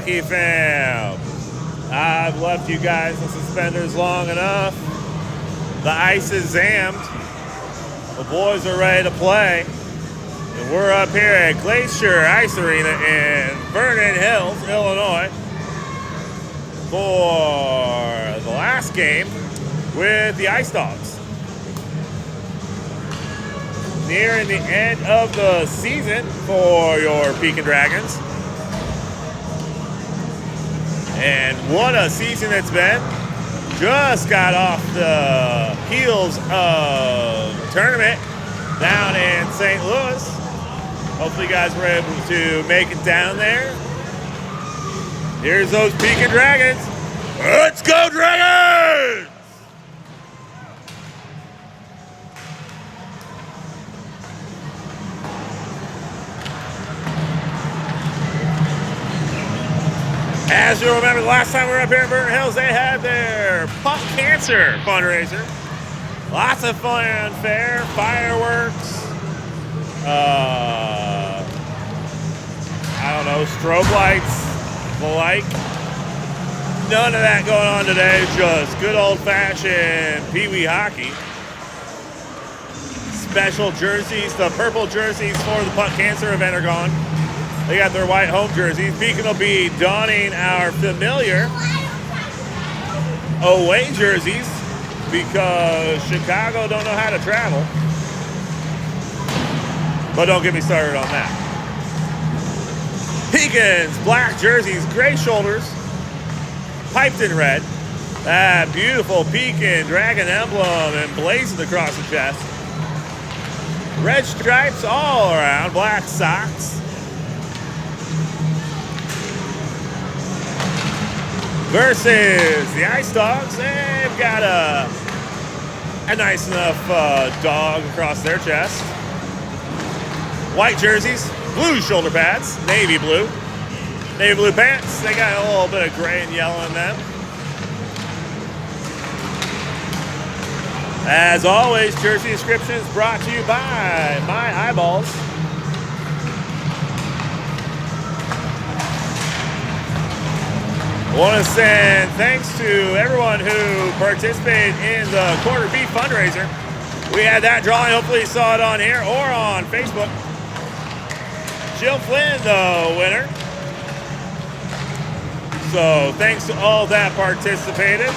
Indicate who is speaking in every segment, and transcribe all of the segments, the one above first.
Speaker 1: hockey fam. I've left you guys in suspenders long enough. The ice is jammed. The boys are ready to play. And we're up here at Glacier Ice Arena in Vernon Hills, Illinois, for the last game with the Ice Dogs. Nearing the end of the season for your Pekin Dragons. And what a season it's been. Just got off the heels of a tournament down in St. Louis. Hopefully you guys were able to make it down there. Here's those Pekin Dragons. Let's go Dragons! As you'll remember, the last time we were up here in Vernon Hills, they had their Puck Cancer fundraiser. Lots of fun, fair, fireworks, I don't know, strobe lights, the like. None of that going on today, just good old-fashioned Peewee hockey. Special jerseys, the purple jerseys for the Puck Cancer event are gone. They got their white home jerseys. Pekin will be donning our familiar away jerseys because Chicago don't know how to travel. But don't get me started on that. Pekin's black jerseys, gray shoulders, piped in red. That beautiful Pekin dragon emblem emblazoned across the chest. Red stripes all around, black socks. Versus the Ice Dogs. They've got a nice enough dog across their chest. White jerseys, blue shoulder pads, navy blue pants. They got a little bit of gray and yellow in them. As always, jersey descriptions brought to you by My Eyeballs. I want to send thanks to everyone who participated in the Quarter Beef fundraiser. We had that drawing. Hopefully you saw it on here or on Facebook. Jill Flynn, the winner. So thanks to all that participated.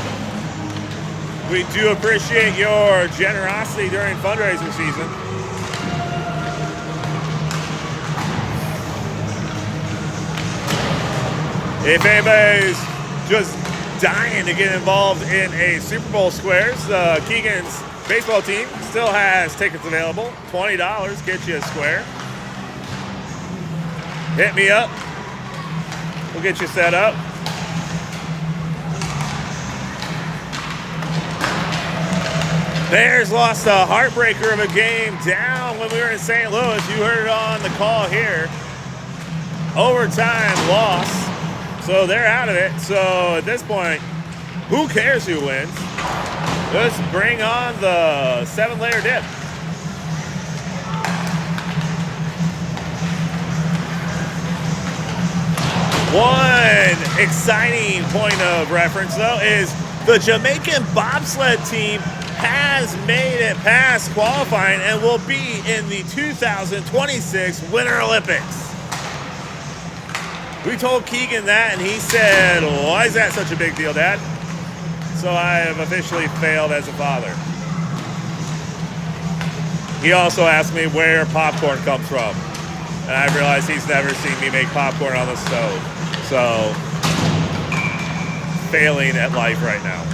Speaker 1: We do appreciate your generosity during fundraiser season. If anybody's just dying to get involved in a Super Bowl Squares, Keegan's baseball team still has tickets available. $20 gets you a square. Hit me up. We'll get you set up. Bears lost a heartbreaker of a game down when we were in St. Louis. You heard it on the call here. Overtime loss. So they're out of it. So at this point, who cares who wins? Let's bring on the 7-layer dip. One exciting point of reference, though, is the Jamaican bobsled team has made it past qualifying and will be in the 2026 Winter Olympics. We told Keegan that, and he said, why is that such a big deal, Dad? So I have officially failed as a father. He also asked me where popcorn comes from, and I realized he's never seen me make popcorn on the stove. So, failing at life right now.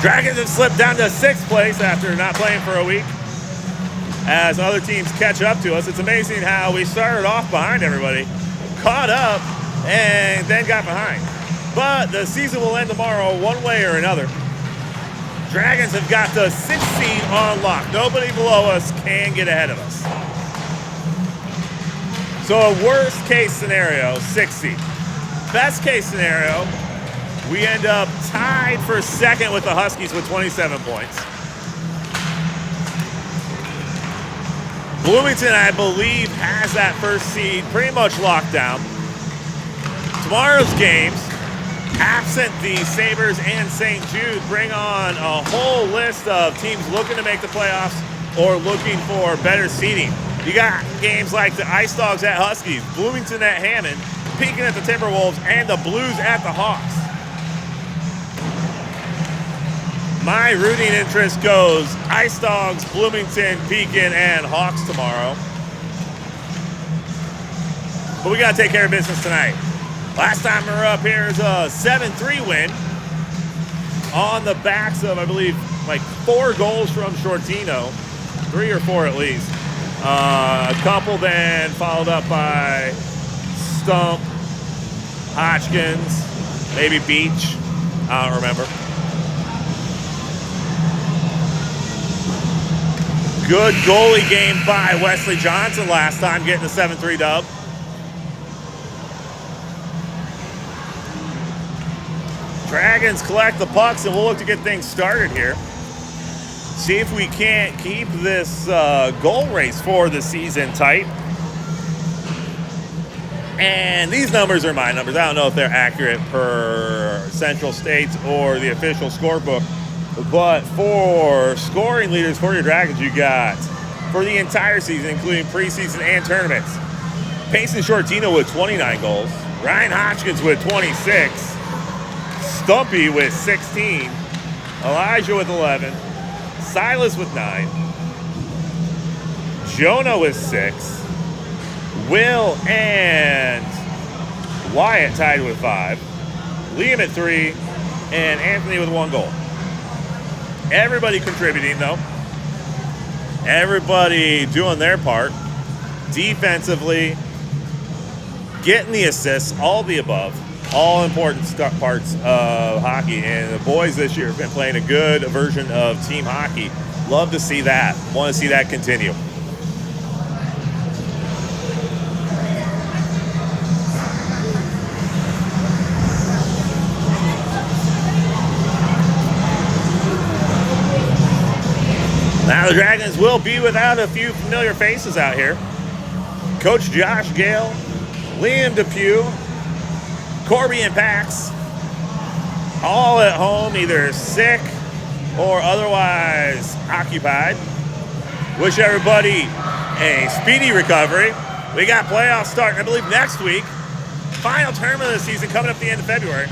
Speaker 1: Dragons have slipped down to 6th place after not playing for a week. As other teams catch up to us, it's amazing how we started off behind everybody, caught up, and then got behind. But the season will end tomorrow one way or another. Dragons have got the 6th seed on lock. Nobody below us can get ahead of us. So a worst case scenario, 6th seed. Best case scenario, we end up tied for 2nd with the Huskies with 27 points. Bloomington, I believe, has that first seed pretty much locked down. Tomorrow's games, absent the Sabres and St. Jude, bring on a whole list of teams looking to make the playoffs or looking for better seeding. You got games like the Ice Dogs at Huskies, Bloomington at Hammond, Pekin at the Timberwolves, and the Blues at the Hawks. My rooting interest goes Ice Dogs, Bloomington, Pekin, and Hawks tomorrow. But we got to take care of business tonight. Last time we were up here is a 7-3 win on the backs of, I believe, like 4 goals from Sciortino, 3 or 4 at least. A couple then followed up by Stump, Hodgkins, maybe Beach. I don't remember. Good goalie game by Wesley Johnson last time, getting the 7-3 dub. Dragons collect the pucks, and we'll look to get things started here. See if we can't keep this goal race for the season tight. And these numbers are my numbers. I don't know if they're accurate per Central States or the official scorebook. But for scoring leaders for your Dragons, you got, for the entire season, including preseason and tournaments, Payson Sciortino with 29 goals, Ryan Hodgkins with 26, Stumpy with 16, Elijah with 11, Silas with 9, Jonah with 6, Will and Wyatt tied with 5, Liam at 3, and Anthony with 1 goal. Everybody contributing, though. Everybody doing their part. Defensively, getting the assists, all the above. All important parts of hockey. And the boys this year have been playing a good version of team hockey. Love to see that. Want to see that continue. Now the Dragons will be without a few familiar faces out here. Coach Josh Gale, Liam Depew, Corby and Pax, all at home, either sick or otherwise occupied. Wish everybody a speedy recovery. We got playoffs starting, I believe, next week. Final tournament of the season coming up at the end of February.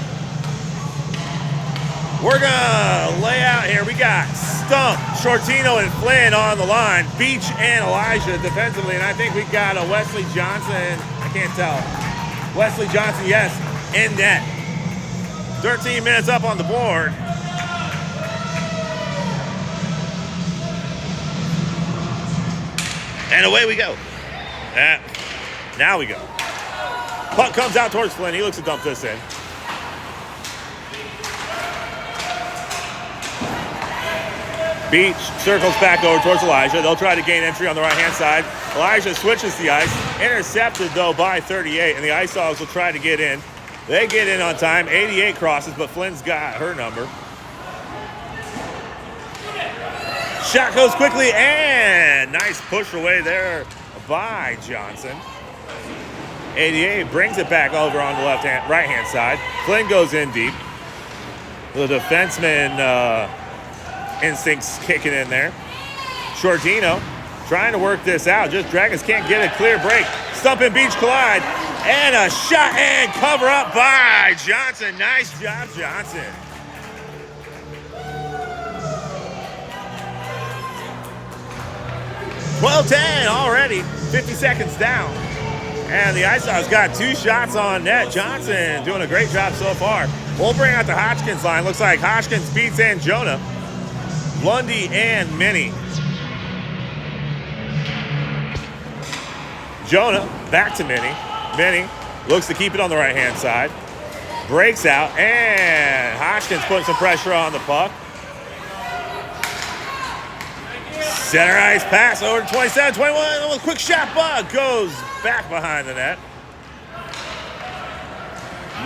Speaker 1: We're going to lay out here. We got Stump, Sciortino, and Flynn on the line. Beach and Elijah defensively. And I think we got a Wesley Johnson. I can't tell. Wesley Johnson, yes, in net. 13 minutes up on the board. And away we go. Now we go. Puck comes out towards Flynn. He looks to dump this in. Beach circles back over towards Elijah. They'll try to gain entry on the right-hand side. Elijah switches the ice. Intercepted, though, by 38, and the Ice Dogs will try to get in. They get in on time. 88 crosses, but Flynn's got her number. Shot goes quickly, and nice push away there by Johnson. 88 brings it back over on the right-hand side. Flynn goes in deep. The defenseman instincts kicking in there. Sciortino trying to work this out. Just Dragons can't get a clear break. Stump and Beach collide. And a shot and cover up by Johnson. Nice job, Johnson. .12-10 already. 50 seconds down. And the Ice Dogs got 2 shots on net. Johnson doing a great job so far. We'll bring out the Hodgkins line. Looks like Hodgkins beats and Jonah. Lundy and Minnie. Jonah back to Minnie. Minnie looks to keep it on the right-hand side. Breaks out, and Hodgkins putting some pressure on the puck. Center ice pass over to 27, 21. A quick shot, but goes back behind the net.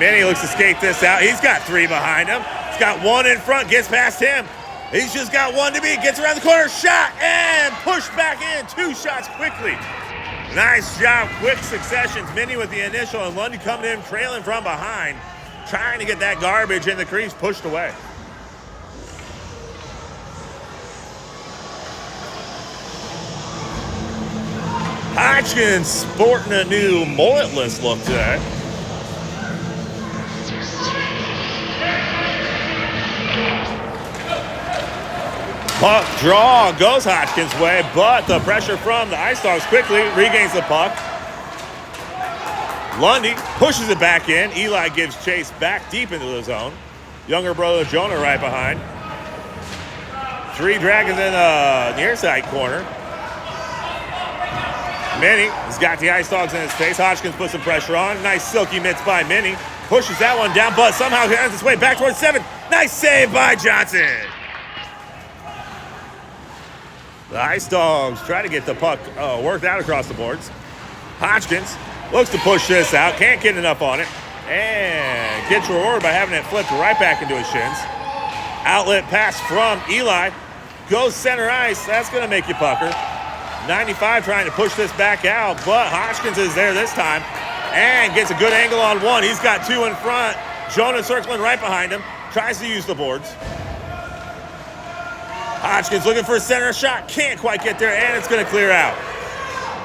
Speaker 1: Minnie looks to skate this out. He's got 3 behind him. He's got 1 in front, gets past him. He's just got one to beat. Gets around the corner, shot, and pushed back in. 2 shots quickly. Nice job, quick successions. Minnie with the initial, and Lundy coming in, trailing from behind, trying to get that garbage in the crease pushed away. Hodgkins sporting a new mulletless look today. Puck draw goes Hodgkins' way, but the pressure from the Ice Dogs quickly regains the puck. Lundy pushes it back in. Eli gives chase back deep into the zone. Younger brother Jonah right behind. 3 Dragons in the near side corner. Minnie has got the Ice Dogs in his face. Hodgkins puts some pressure on. Nice silky mitts by Minnie. Pushes that one down, but somehow finds its way back towards 7. Nice save by Johnson. The Ice Dogs try to get the puck worked out across the boards. Hodgkins looks to push this out. Can't get enough on it. And gets rewarded by having it flipped right back into his shins. Outlet pass from Eli. Goes center ice. That's going to make you pucker. 95 trying to push this back out, but Hodgkins is there this time and gets a good angle on one. He's got 2 in front. Jonah circling right behind him. Tries to use the boards. Hodgkins looking for a center shot. Can't quite get there, and it's going to clear out.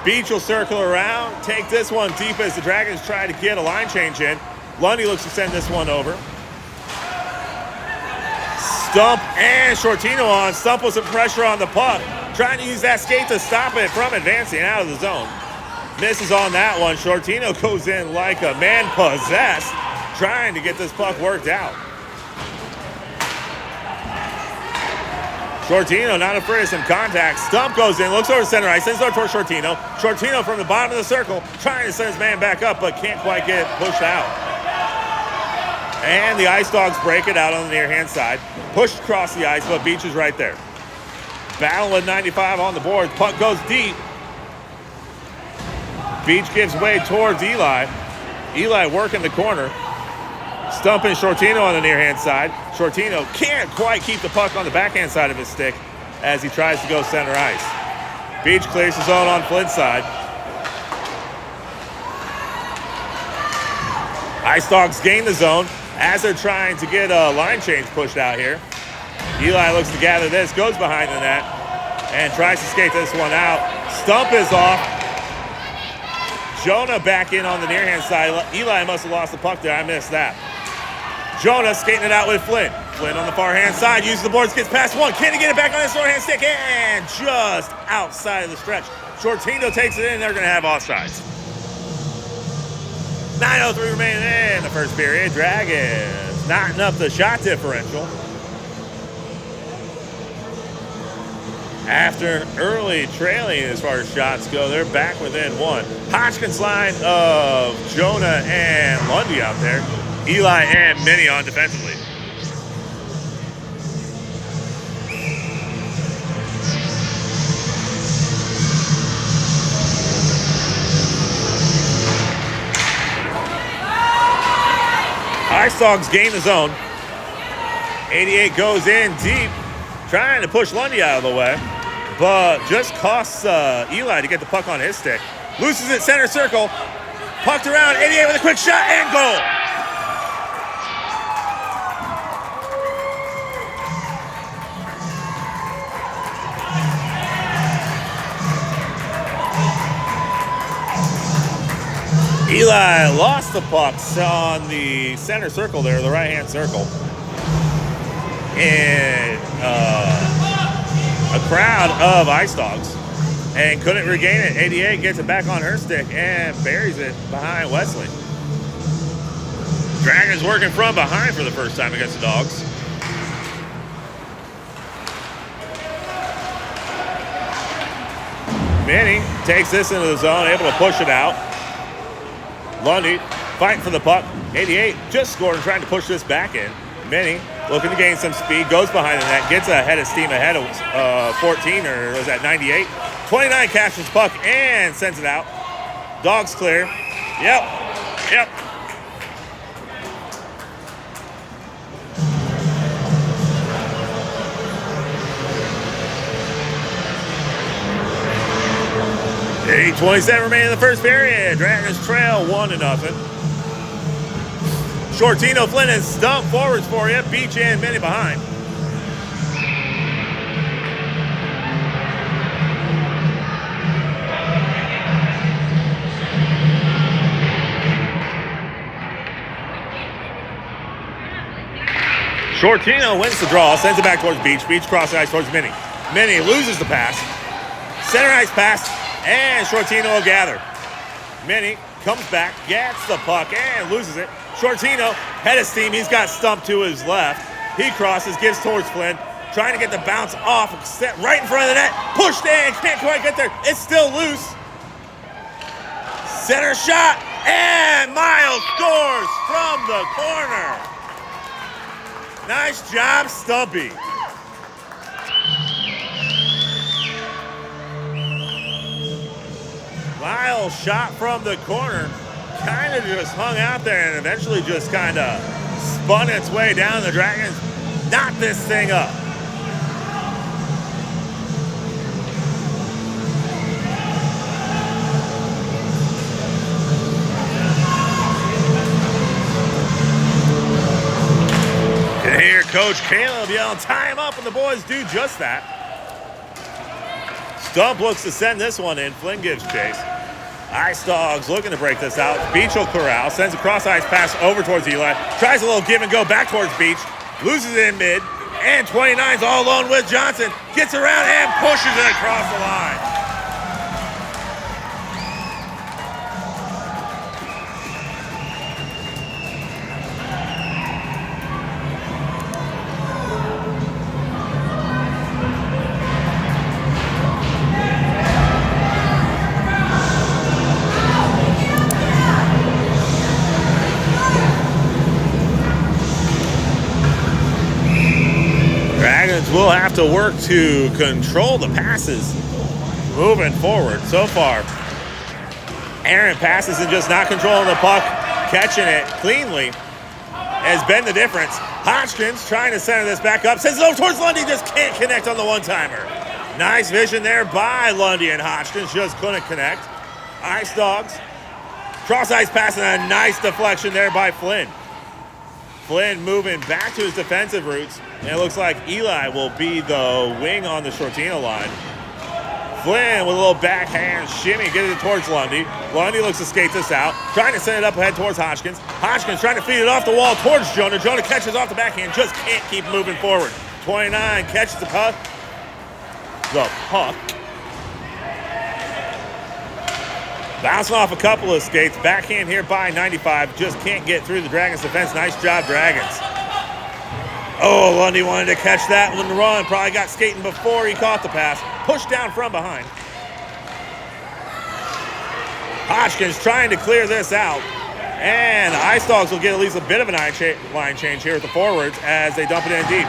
Speaker 1: Beach will circle around. Take this one deep as the Dragons try to get a line change in. Lundy looks to send this one over. Stump and Sciortino on. Stump with some pressure on the puck. Trying to use that skate to stop it from advancing out of the zone. Misses on that one. Sciortino goes in like a man possessed, trying to get this puck worked out. Sciortino not afraid of some contact. Stump goes in, looks over center ice, sends it over towards Sciortino. Sciortino from the bottom of the circle, trying to send his man back up, but can't quite get pushed out. And the Ice Dogs break it out on the near hand side. Pushed across the ice, but Beach is right there. Battle with 95 on the board. Puck goes deep. Beach gives way towards Eli. Eli working the corner. Stumping Sciortino on the near-hand side. Sciortino can't quite keep the puck on the backhand side of his stick as he tries to go center ice. Beach clears his zone on Flint's side. Ice Dogs gain the zone as they're trying to get a line change pushed out here. Eli looks to gather this, goes behind the net, and tries to skate this one out. Stump is off. Jonah back in on the near-hand side. Eli must have lost the puck there. I missed that. Jonah skating it out with Flint. Flint on the far-hand side, uses the boards, gets past one. Can he get it back on his short-hand stick? And just outside of the stretch. Sciortino takes it in. They're going to have offsides. 9:03 remaining in the first period. Dragons knotting up the shot differential. After an early trailing as far as shots go, they're back within 1. Hodgkins line of Jonah and Lundy out there. Eli and Minnie on defensively. Ice Dogs gain the zone. 88 goes in deep, trying to push Lundy out of the way, but just costs Eli to get the puck on his stick. Loses it center circle. Pucked around, 88 with a quick shot and goal. Eli lost the pucks on the center circle there, the right-hand circle. And a crowd of Ice Dogs, and couldn't regain it. 88 gets it back on her stick and buries it behind Wesley. Dragons working from behind for the first time against the Dogs. Minnie takes this into the zone, able to push it out. Lundy fighting for the puck. 88 just scored and trying to push this back in. Minnie looking to gain some speed, goes behind the net, gets a head of steam ahead of 14, or was that 98? 29 captures puck and sends it out. Dogs clear. Yep. 8:27 remaining in the first period. Dragons trail 1-0. Sciortino, Flynn, and Stump forwards for you. Beach and Minnie behind. Sciortino wins the draw, sends it back towards Beach. Beach cross ice towards Minnie. Minnie loses the pass. Center ice pass, and Sciortino will gather. Minnie comes back, gets the puck, and loses it. Sciortino, head of steam, he's got Stump to his left. He crosses, gives towards Flynn, trying to get the bounce off, set right in front of the net. Pushed in, can't quite get there. It's still loose. Center shot, and Myles scores from the corner. Nice job, Stumpy. Myles shot from the corner, kind of just hung out there and eventually just kind of spun its way down. The Dragons knocked this thing up. You hear Coach Caleb yell, tie him up, and the boys do just that. Stump looks to send this one in. Flynn gives chase. Ice Dogs looking to break this out. Beach will corral. Sends a cross-ice pass over towards Eli. Tries a little give and go back towards Beach. Loses it in mid. And 29's all alone with Johnson. Gets around and pushes it across the line. Will have to work to control the passes moving forward. So far, Aaron passes and just not controlling the puck, catching it cleanly has been the difference. Hodgkins trying to center this back up, sends it over towards Lundy, just can't connect on the one-timer. Nice vision there by Lundy, and Hodgkins just couldn't connect. Ice Dogs, cross-ice pass and a nice deflection there by Flynn. Flynn moving back to his defensive roots, and it looks like Eli will be the wing on the Sciortino line. Flynn with a little backhand shimmy, getting it towards Lundy. Lundy looks to skate this out, trying to send it up ahead towards Hodgkins. Hodgkins trying to feed it off the wall towards Jonah. Jonah catches off the backhand, just can't keep moving forward. 29 catches the puck. Bouncing off a couple of skates. Backhand here by 95. Just can't get through the Dragons defense. Nice job, Dragons. Oh, Lundy wanted to catch that one run. Probably got skating before he caught the pass. Pushed down from behind. Hodgkins trying to clear this out. And the Ice Dogs will get at least a bit of a line change here with the forwards as they dump it in deep.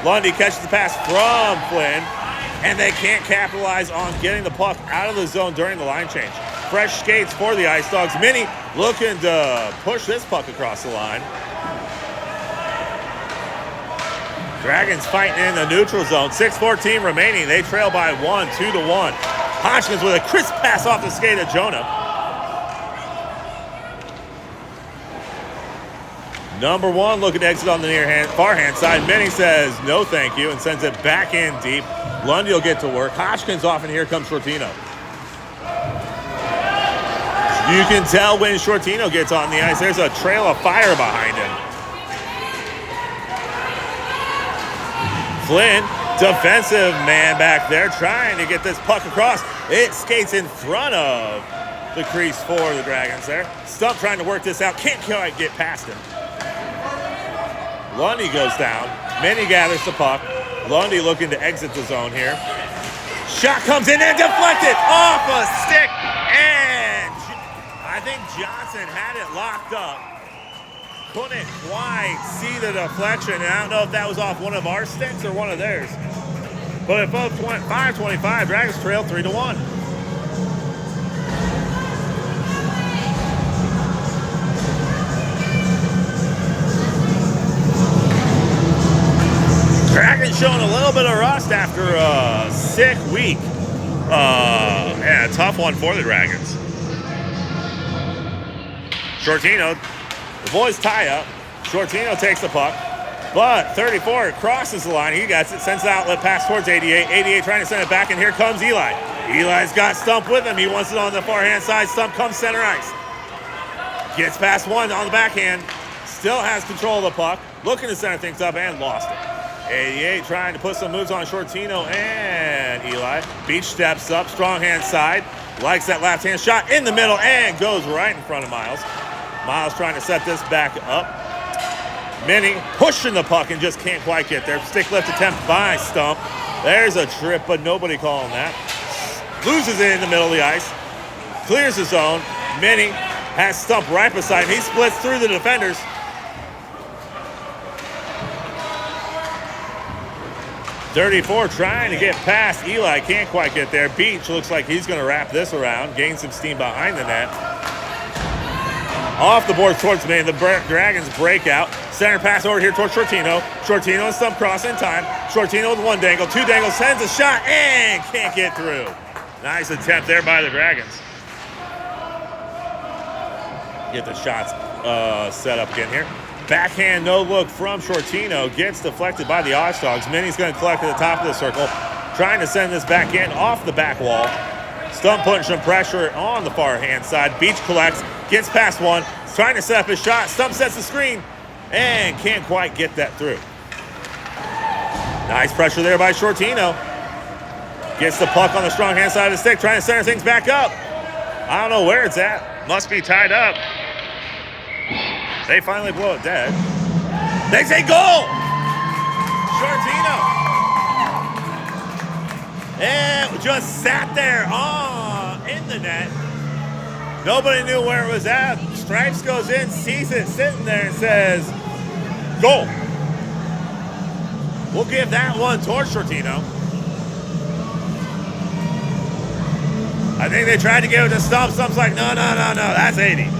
Speaker 1: Lundy catches the pass from Flynn. And they can't capitalize on getting the puck out of the zone during the line change. Fresh skates for the Ice Dogs. Minnie looking to push this puck across the line. Dragons fighting in the neutral zone. 6:14 remaining. They trail by 1, 2-1. Hodgkins with a crisp pass off the skate of Jonah. Number 1 looking to exit on the far hand side. Minnie says no thank you and sends it back in deep. Lundy will get to work. Hodgkins off, and here comes Sciortino. You can tell when Sciortino gets on the ice, there's a trail of fire behind him. Flynn, defensive man back there, trying to get this puck across. It skates in front of the crease for the Dragons there. Stump trying to work this out, can't quite get past him. Lundy goes down. Minnie gathers the puck. Lundy looking to exit the zone here. Shot comes in and deflected off a stick. And I think Johnson had it locked up. Couldn't quite see the deflection. And I don't know if that was off one of our sticks or one of theirs. But at both 5:25, Dragons trail 3-1. Dragons showing a little bit of rust after a sick week. And a tough one for the Dragons. Sciortino, the boys tie up. Sciortino takes the puck, but 34 crosses the line. He gets it, sends the outlet pass towards 88. 88 trying to send it back, and here comes Eli. Eli's got Stump with him. He wants it on the far hand side. Stump comes center ice. Gets past one on the backhand. Still has control of the puck. Looking to center things up and lost it. 88 trying to put some moves on Sciortino and Eli. Beach steps up, strong hand side. Likes that left hand shot in the middle and goes right in front of Myles. Myles trying to set this back up. Minnie pushing the puck and just can't quite get there. Stick lift attempt by Stump. There's a trip, but nobody calling that. Loses it in the middle of the ice. Clears the zone. Minnie has Stump right beside him. He splits through the defenders. .34 trying to get past Eli. Can't quite get there. Beach looks like he's going to wrap this around. Gain some steam behind the net. Off the board towards me. The Dragons break out. Center pass over here towards Sciortino. Sciortino and Stump cross in time. Sciortino with one dangle. Two dangles. Sends a shot and can't get through. Nice attempt there by the Dragons. Get the shots set up again here. Backhand no look from Sciortino. Gets deflected by the Osh Dogs. Minnie's going to collect at the top of the circle. Trying to send this back in off the back wall. Stump putting some pressure on the far hand side. Beach collects. Gets past one. Trying to set up his shot. Stump sets the screen. And can't quite get that through. Nice pressure there by Sciortino. Gets the puck on the strong hand side of the stick. Trying to center things back up. I don't know where it's at. Must be tied up. They finally blow it dead. They say goal! Sciortino. And just sat there in the net. Nobody knew where it was at. Stripes goes in, sees it sitting there and says, goal. We'll give that one towards Sciortino. I think they tried to give it to Stump. Stump's like, no, that's 80.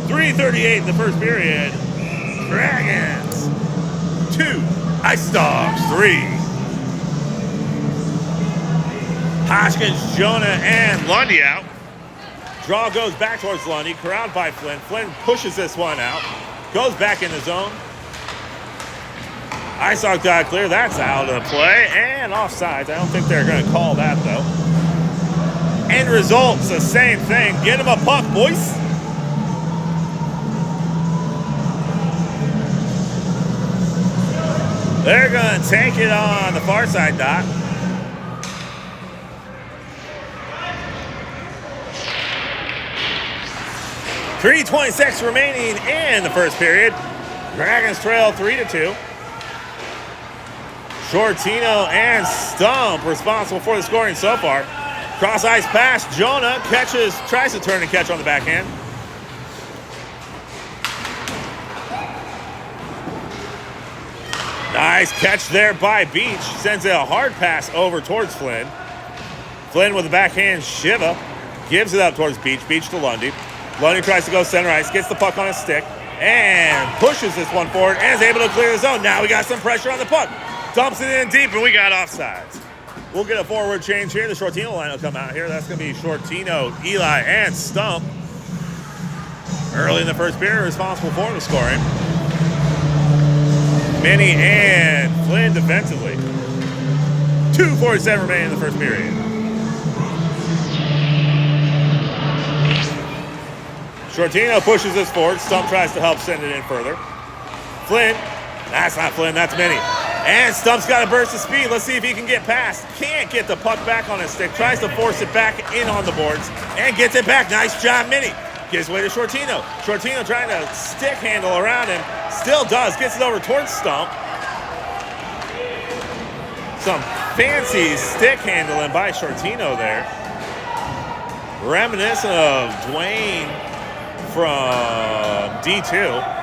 Speaker 1: 3:38 in the first period. Dragons 2, Ice Dogs 3. Hodgkins, Jonah, and Lundy out. Draw goes back towards Lundy, corralled by Flynn. Flynn pushes this one out, goes back in the zone. Ice Dog got clear. That's out of play and offsides. I don't think they're going to call that, though. End result's the same thing. Get him a puck, boys. They're going to take it on the far side, Doc. .326 remaining in the first period. Dragons trail 3-2. Sciortino and Stump responsible for the scoring so far. Cross ice pass. Jonah tries to turn and catch on the backhand. Nice catch there by Beach. Sends a hard pass over towards Flynn. Flynn with the backhand Shiva. Gives it up towards Beach. Beach to Lundy. Lundy tries to go center ice. Gets the puck on his stick. And pushes this one forward. And is able to clear the zone. Now we got some pressure on the puck. Dumps it in deep and we got offsides. We'll get a forward change here. The Sciortino line will come out here. That's going to be Sciortino, Eli, and Stump. Early in the first period, responsible for the scoring. Minnie and Flynn defensively. 2:47 remaining in the first period. Sciortino pushes this forward. Stump tries to help send it in further. Flynn. That's not Flynn. That's Minnie. And Stump's got a burst of speed. Let's see if he can get past. Can't get the puck back on his stick. Tries to force it back in on the boards. And gets it back. Nice job, Minnie. Gives way to Sciortino. Sciortino trying to stick handle around him. Still does. Gets it over towards Stump. Some fancy stick handling by Sciortino there. Reminiscent of Dwayne from D2.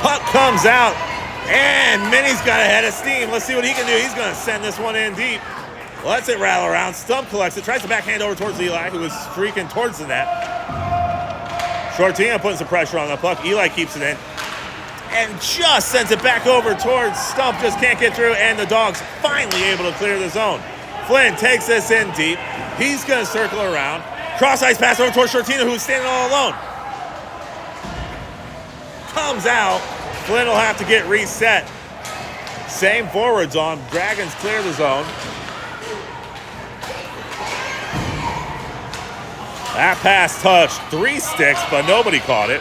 Speaker 1: Puck comes out, and Minnie's got a head of steam. Let's see what he can do. He's going to send this one in deep. Lets it rattle around. Stump collects it. Tries to backhand over towards Eli, who is streaking towards the net. Sciortino putting some pressure on the puck. Eli keeps it in. and just sends it back over towards Stump. Just can't get through, and the Dogs finally able to clear the zone. Flynn takes this in deep. He's going to circle around. Cross-ice pass over towards Sciortino, who's standing all alone. Comes out. Flynn will have to get reset. Same forwards on. Dragons clear the zone. That pass touched 3 sticks, but nobody caught it.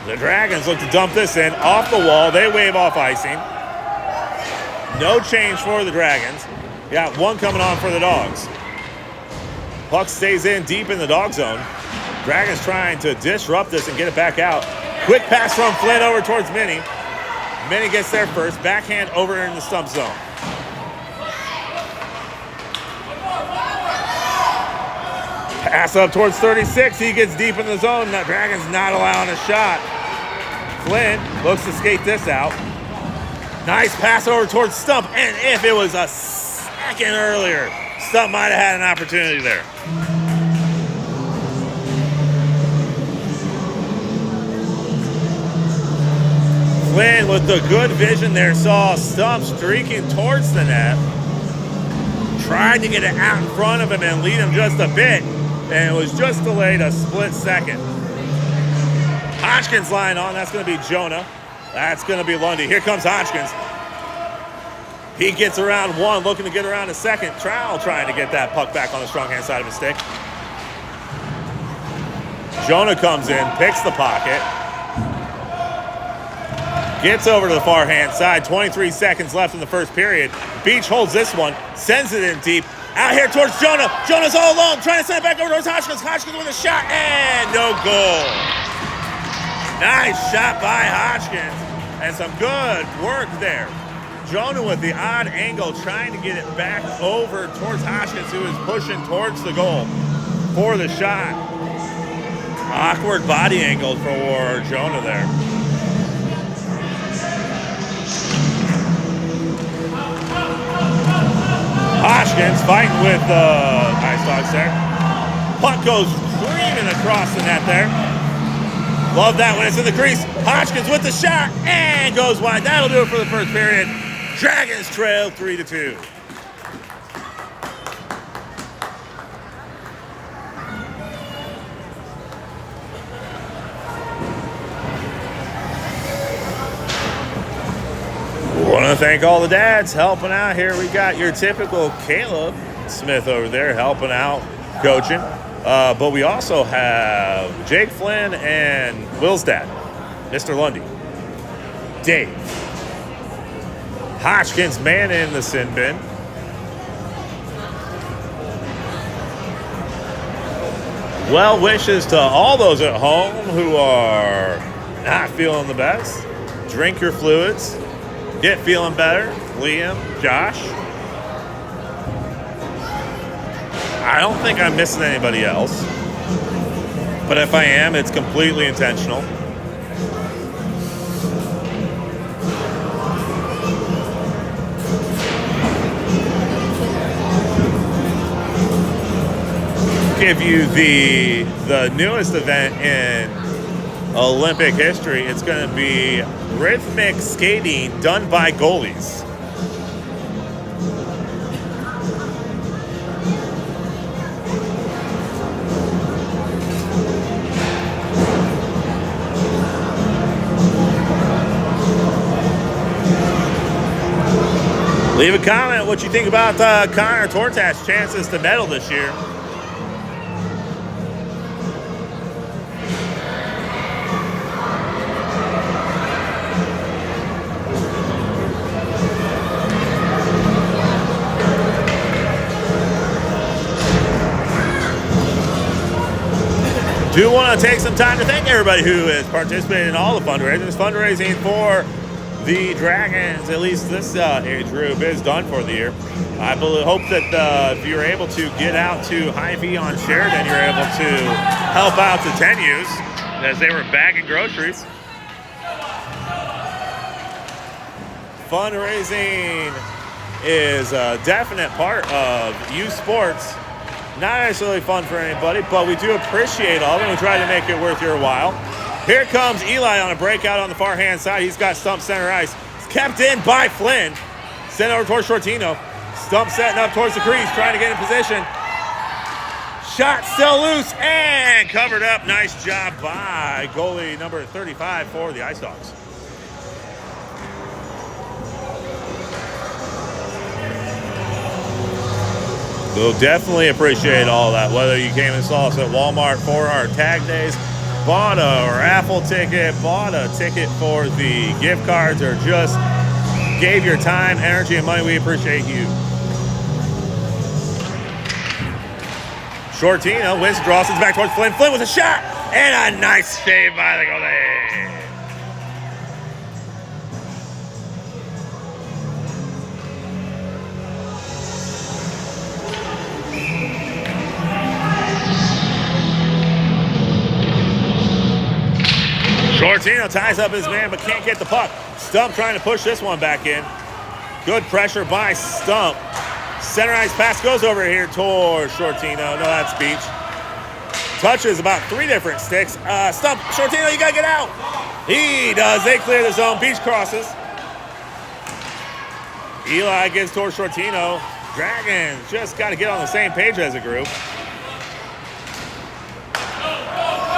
Speaker 1: The Dragons look to dump this in off the wall. They wave off icing. No change for the Dragons. Got one coming on for the Dogs. Puck stays in deep in the Dog zone. Dragons trying to disrupt this and get it back out. Quick pass from Flynn over towards Minnie. Minnie gets there first. Backhand over in the Stump zone. Pass up towards 36. He gets deep in the zone. The Dragons not allowing a shot. Flynn looks to skate this out. Nice pass over towards Stump. And if it was a second earlier, Stump might have had an opportunity there. Flynn with the good vision there saw Stump streaking towards the net. Tried to get it out in front of him and lead him just a bit. And it was just delayed a split second. Hodgkins line on. That's going to be Jonah. That's going to be Lundy. Here comes Hodgkins. He gets around one, looking to get around a second. Trowell trying to get that puck back on the strong hand side of his stick. Jonah comes in, picks the pocket. Gets over to the far hand side. 23 seconds left in the first period. Beach holds this one, sends it in deep. Out here towards Jonah. Jonah's all alone, trying to send it back over towards Hodgkins. Hodgkins with a shot, and no goal. Nice shot by Hodgkins, and some good work there. Jonah with the odd angle, trying to get it back over towards Hodgkins, who is pushing towards the goal for the shot. Awkward body angle for Jonah there. Hodgkins fighting with Ice Dogs there. Puck goes screaming across the net there. Love that when it's in the crease. Hodgkins with the shot and goes wide. That'll do it for the first period. Dragons trail 3-2. Want to thank all the dads helping out here. We got your typical Caleb Smith over there helping out, coaching. But we also have Jake Flynn and Will's dad, Mr. Lundy. Dave. Hodgkins man in the sin bin. Well wishes to all those at home who are not feeling the best. Drink your fluids. Get feeling better. Liam, Josh. I don't think I'm missing anybody else. But if I am, it's completely intentional. Give you the newest event in Olympic history. It's going to be rhythmic skating done by goalies. Leave a comment what you think about Connor Tortat's chances to medal this year. Do want to take some time to thank everybody who has participated in all the fundraisers. Fundraising for the Dragons, at least this age group, is done for the year. I hope that if you're able to get out to Hy-Vee on Sheridan, you're able to help out the 10Us as they were bagging groceries. Fundraising is a definite part of youth sports Not necessarily fun for anybody, but we do appreciate all of it. We try to make it worth your while. Here comes Eli on a breakout on the far hand side. He's got Stump center ice. It's kept in by Flynn. Sent over towards Sciortino. Stump setting up towards the crease, trying to get in position. Shot still loose and covered up. Nice job by goalie number 35 for the Ice Dogs. We'll definitely appreciate all that, whether you came and saw us at Walmart for our tag days, bought a raffle ticket, bought a ticket for the gift cards, or just gave your time, energy, and money. We appreciate you. Sciortino wins, draws it back towards Flynn. Flynn with a shot and a nice save by the goalie. Sciortino ties up his man but can't get the puck. Stump trying to push this one back in. Good pressure by Stump. Center ice pass goes over here towards Sciortino. No, that's Beach. Touches about 3 different sticks. Stump, Sciortino, you gotta get out. He does. They clear the zone. Beach crosses. Eli gets towards Sciortino. Dragons just got to get on the same page as a group.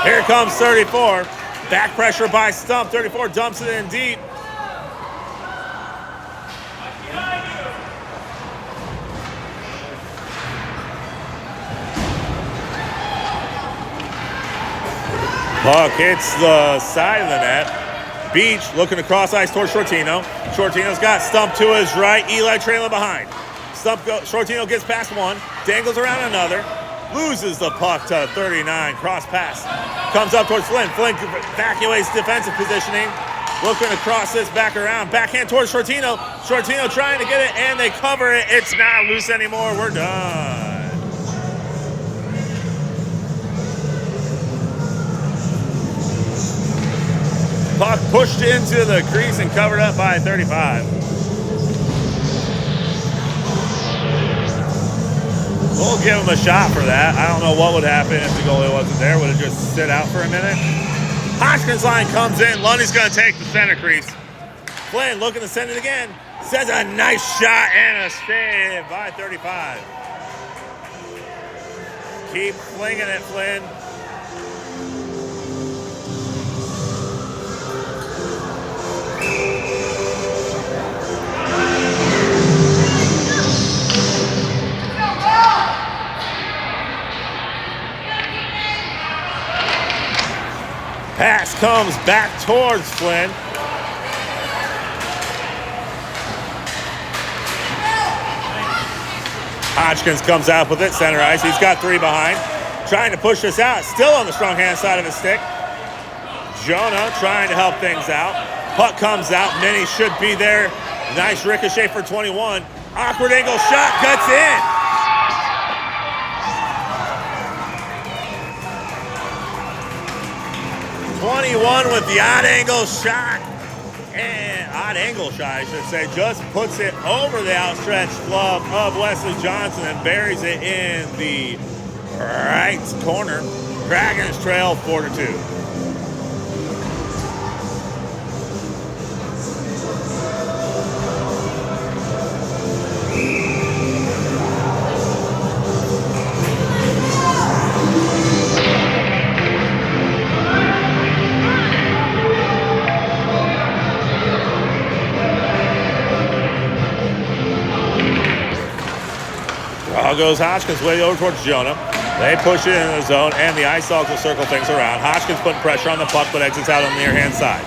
Speaker 1: Here comes 34. Back pressure by Stump. 34 dumps it in deep. Puck hits the side of the net. Beach looking to cross ice towards Sciortino. Sciortino's got Stump to his right. Eli trailing behind. Sciortino gets past one. Dangles around another. Loses the puck to 39. Cross pass. Comes up towards Flynn. Flynn evacuates defensive positioning. Looking to cross this back around. Backhand towards Sciortino. Sciortino trying to get it, and they cover it. It's not loose anymore. We're done. Puck pushed into the crease and covered up by 35. We'll give him a shot for that. I don't know what would happen if the goalie wasn't there. Would it just sit out for a minute? Hodgkins line comes in. Lundy's going to take the center crease. Flynn looking to send it again. Sends a nice shot and a save by 35. Keep flinging it, Flynn. Pass comes back towards Flynn. Hodgkins comes out with it, center ice. He's got 3 behind. Trying to push this out. Still on the strong hand side of his stick. Jonah trying to help things out. Puck comes out. Minnie should be there. Nice ricochet for 21. Awkward angle shot. Guts in. 21 with the odd angle shot, and odd angle shot, I should say, just puts it over the outstretched glove of Wesley Johnson and buries it in the right corner. Dragons trail 4-2. Goes Hodgkins way over towards Jonah. They push it into the zone, and the Ice Dogs will circle things around. Hodgkins putting pressure on the puck, but exits out on the near hand side.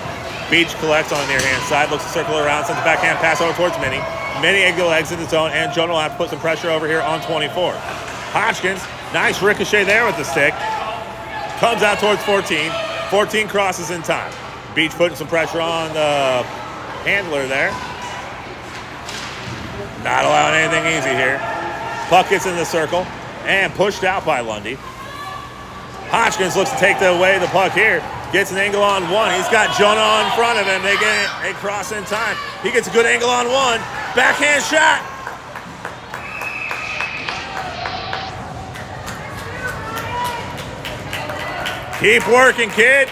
Speaker 1: Beach collects on the near hand side, looks to circle around, sends a backhand pass over towards Minnie. Minnie will exit the zone, and Jonah will have to put some pressure over here on 24. Hodgkins, nice ricochet there with the stick. Comes out towards 14. 14 crosses in time. Beach putting some pressure on the handler there. Not allowing anything easy here. Puck gets in the circle and pushed out by Lundy. Hodgkins looks to take away the puck here. Gets an angle on one. He's got Jonah in front of him. They get a cross in time. He gets a good angle on one. Backhand shot. Keep working, kid.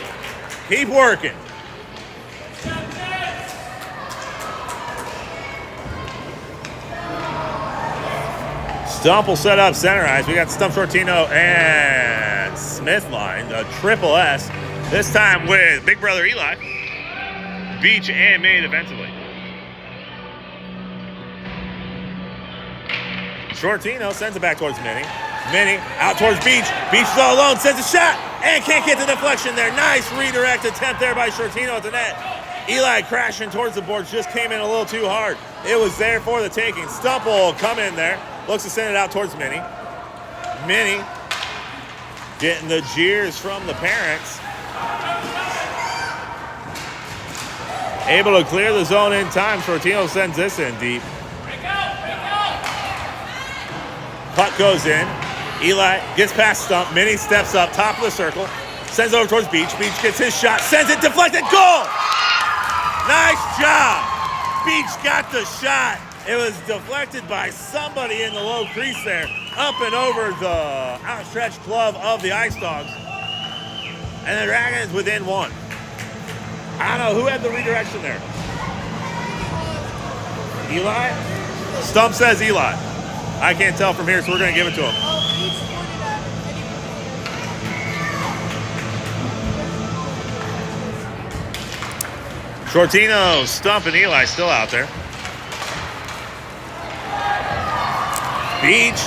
Speaker 1: Keep working. Stump will set up center ice. We got Stump, Sciortino, and Smith line, a triple S. This time with big brother Eli. Beach and May defensively. Sciortino sends it back towards Minnie. Minnie out towards Beach. Beach is all alone, sends a shot, and can't get the deflection there. Nice redirect attempt there by Sciortino at the net. Eli crashing towards the boards, just came in a little too hard. It was there for the taking. Stump will come in there. Looks to send it out towards Minnie. Minnie getting the jeers from the parents. Able to clear the zone in time. Sciortino sends this in deep. Puck goes in. Eli gets past Stump. Minnie steps up, top of the circle. Sends over towards Beach. Beach gets his shot. Sends it, deflected, goal! Nice job. Beach got the shot. It was deflected by somebody in the low crease there. Up and over the outstretched glove of the Ice Dogs. And the Dragons within one. I don't know who had the redirection there. Eli? Stump says Eli. I can't tell from here, so we're going to give it to him. Sciortino, Stump, and Eli still out there. Beach.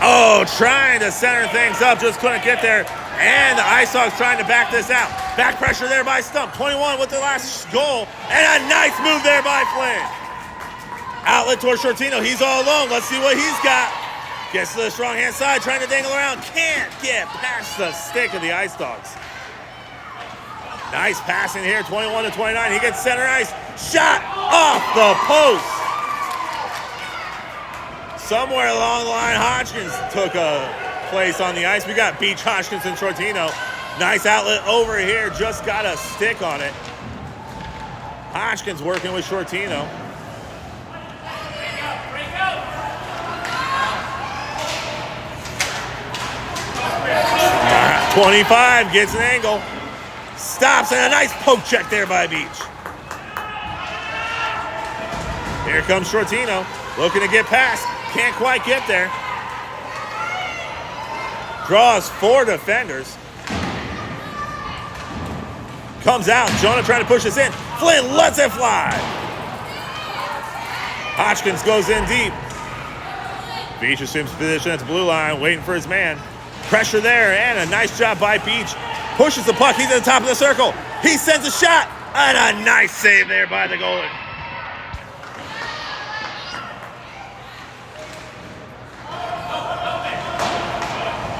Speaker 1: Oh, trying to center things up, just couldn't get there. And the Ice Dogs trying to back this out. Back pressure there by Stump. 21 with the last goal. And a nice move there by Flynn. Outlet towards Sciortino. He's all alone. Let's see what he's got. Gets to the strong hand side, trying to dangle around. Can't get past the stick of the Ice Dogs. Nice passing here, 21 to 29. He gets center ice. Shot off the post. Somewhere along the line, Hodgkins took a place on the ice. We got Beach, Hodgkins, and Sciortino. Nice outlet over here. Just got a stick on it. Hodgkins working with Sciortino. 25 gets an angle. Stops, and a nice poke check there by Beach. Here comes Sciortino. Looking to get past. Can't quite get there. Draws 4 defenders. Comes out. Jonah trying to push this in. Flynn lets it fly. Hodgkins goes in deep. Beach assumes position at the blue line, waiting for his man. Pressure there, and a nice job by Beach. Pushes the puck. He's at the top of the circle. He sends a shot, and a nice save there by the goalie.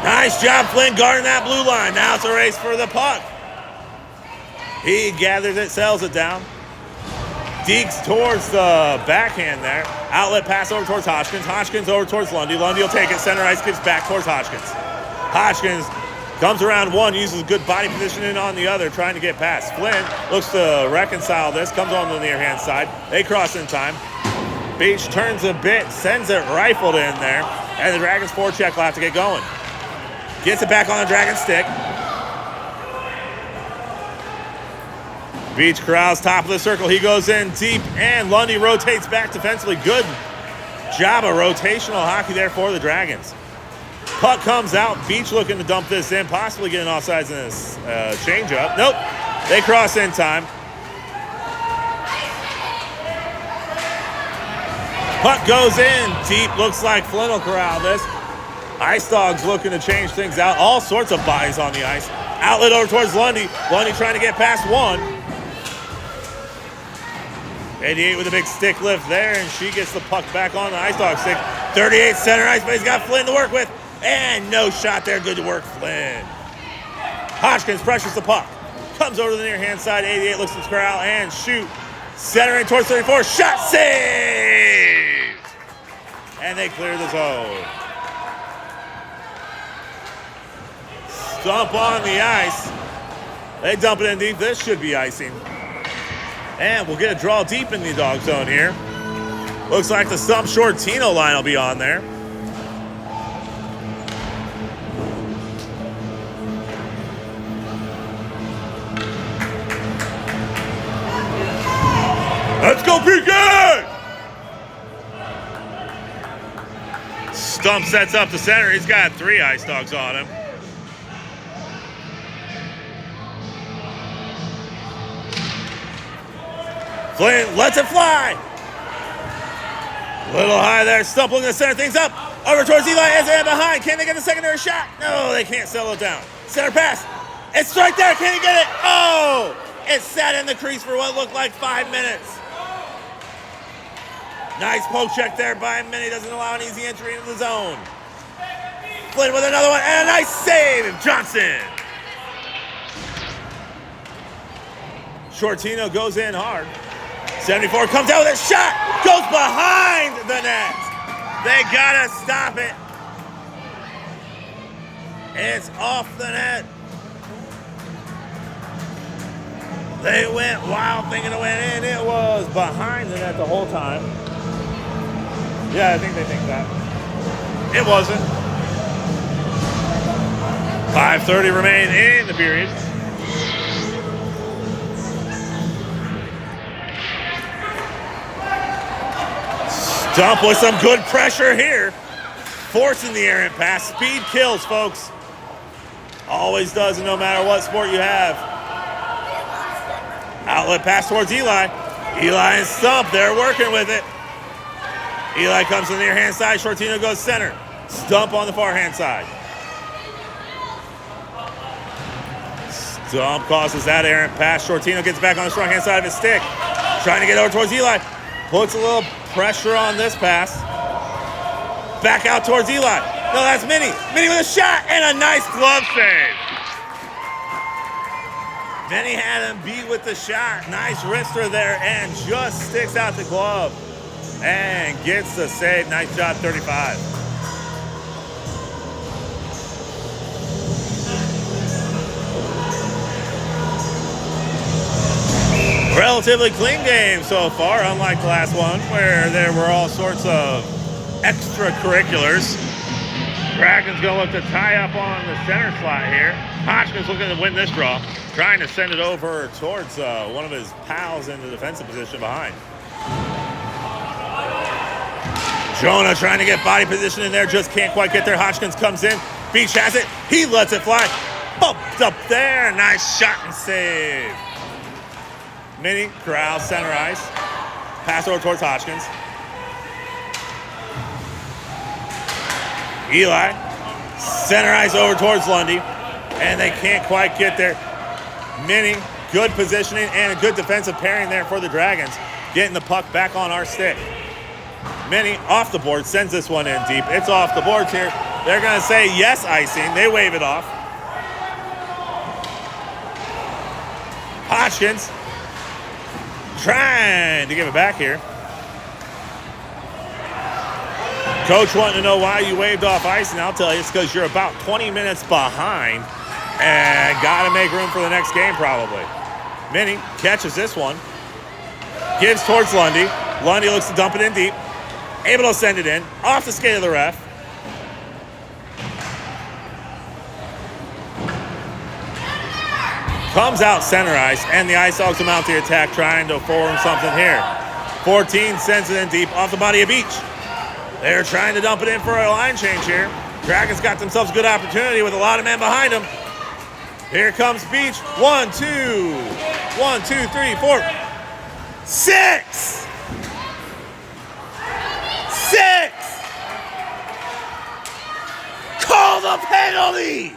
Speaker 1: Nice job, Flynn, guarding that blue line. Now it's a race for the puck. He gathers it, sells it down. Deeks towards the backhand there. Outlet pass over towards Hodgkins. Hodgkins over towards Lundy. Lundy will take it. Center ice gives back towards Hodgkins. Hodgkins comes around one, uses good body positioning on the other, trying to get past. Flynn looks to reconcile this, comes on the near hand side. They cross in time. Beach turns a bit, sends it rifled in there, and the Dragons forecheck will have to get going. Gets it back on the Dragon stick. Beach corrals top of the circle. He goes in deep, and Lundy rotates back defensively. Good job of rotational hockey there for the Dragons. Puck comes out. Beach looking to dump this in, possibly getting offsides in this change-up. Nope. They cross in time. Puck goes in deep. Looks like Flynn will corral this. Ice Dogs looking to change things out. All sorts of bodies on the ice. Outlet over towards Lundy. Lundy trying to get past one. 88 with a big stick lift there, and she gets the puck back on the Ice Dog stick. 38 center ice, but he's got Flynn to work with. And no shot there. Good work, Flynn. Hodgkins pressures the puck. Comes over to the near hand side. 88 looks to corral and shoot. Center in towards 34. Shot saved. And they clear the zone. Stump on the ice. They dump it in deep. This should be icing. And we'll get a draw deep in the dog zone here. Looks like the Stump Sciortino line will be on there. Let's go, Pekin! Stump sets up the center. He's got 3 Ice Dogs on him. Flynn lets it fly. Little high there. Stump looking to center things up. Over towards Eli as they're behind. Can they get the secondary shot? No, they can't settle it down. Center pass. It's right there. Can he get it? Oh! It sat in the crease for what looked like 5 minutes. Nice poke check there by Minnie. Doesn't allow an easy entry into the zone. Flynn with another one. And a nice save. Johnson. Sciortino goes in hard. 74 comes out with a shot. Goes behind the net. They gotta stop it. It's off the net. They went wild thinking it went in. It was behind the net the whole time. Yeah, I think they think that. It wasn't. 5:30 remain in the period. Stump with some good pressure here. Forcing the errant pass. Speed kills, folks. Always does, no matter what sport you have. Outlet pass towards Eli. Eli and Stump, they're working with it. Eli comes to the near hand side. Sciortino goes center. Stump on the far hand side. Stump causes that errant pass. Sciortino gets back on the strong hand side of his stick. Trying to get over towards Eli. Puts a little pressure on this pass. Back out towards Eli. No, that's Minnie. Minnie with a shot and a nice glove save. Minnie had him beat with the shot. Nice wrister there and just sticks out the glove and gets the save. Nice job, 35. Relatively clean game so far, unlike the last one where there were all sorts of extracurriculars. Dragons gonna look to tie up on the center slot here. Hodgkins looking to win this draw, trying to send it over towards one of his pals in the defensive position behind. Jonah trying to get body position in there, just can't quite get there. Hodgkins comes in, Beach has it, he lets it fly. Bumped up there, nice shot and save. Minnie corrals center ice, pass over towards Hodgkins. Eli, center ice over towards Lundy, and they can't quite get there. Minnie, good positioning and a good defensive pairing there for the Dragons, getting the puck back on our stick. Minnie off the board, sends this one in deep. It's off the boards here. They're gonna say yes icing, they wave it off. Hodgkins trying to give it back here. Coach wanting to know why you waved off ice, and I'll tell you, it's because you're about 20 minutes behind and got to make room for the next game probably. Minnie catches this one, gives towards Lundy. Lundy looks to dump it in deep, able to send it in, off the skate of the ref. Comes out center ice, and the Ice Dogs mount the attack, trying to form something here. 14 sends it in deep, off the body of Beach. They're trying to dump it in for a line change here. Dragons got themselves a good opportunity with a lot of men behind them. Here comes Beach. 1, 2, 1, 2, 3, 4, 6! 6! Call the penalty!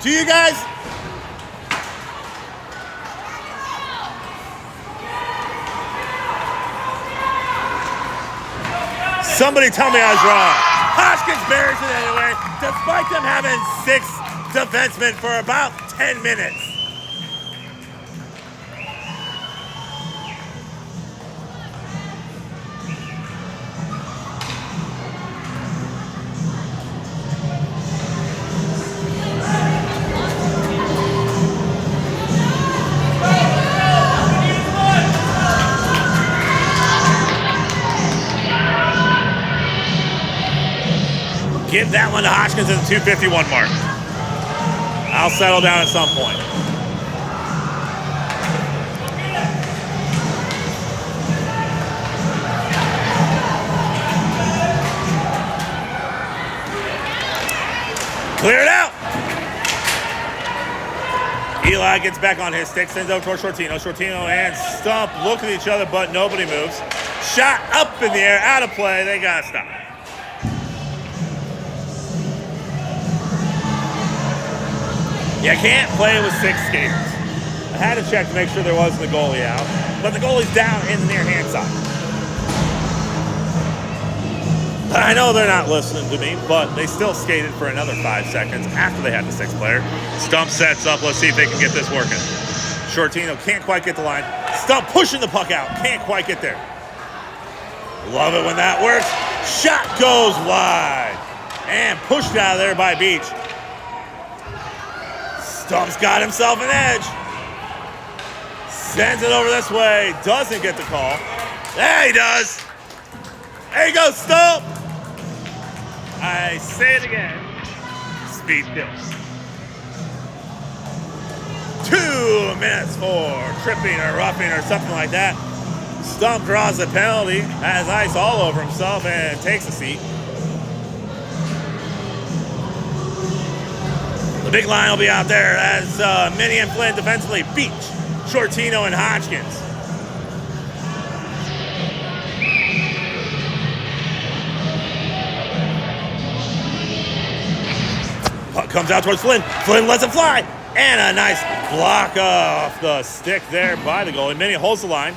Speaker 1: Do you guys... Somebody tell me I was wrong. Hodgkins buries it anyway, despite them having 6 defensemen for about 10 minutes. Give that one to Hodgkins at the 2:51 mark. I'll settle down at some point. Clear it out. Eli gets back on his stick, sends over towards Sciortino. Sciortino and Stump look at each other, but nobody moves. Shot up in the air, out of play. They got to stop. You can't play with 6 skaters. I had to check to make sure there wasn't the goalie out, but the goalie's down in the near hand side. I know they're not listening to me, but they still skated for another 5 seconds after they had the 6th player. Stump sets up. Let's see if they can get this working. Sciortino can't quite get the line. Stump pushing the puck out. Can't quite get there. Love it when that works. Shot goes wide. And pushed out of there by Beach. Stump's got himself an edge. Sends it over this way. Doesn't get the call. There he does. There you go, Stump. I say it again. Speed kills. 2 minutes for tripping or roughing or something like that. Stump draws a penalty, has ice all over himself, and takes a seat. The big line will be out there as Minnie and Flynn defensively. Beach, Sciortino, and Hodgkins. Puck comes out towards Flynn. Flynn lets it fly. And a nice block off the stick there by the goalie. Minnie holds the line.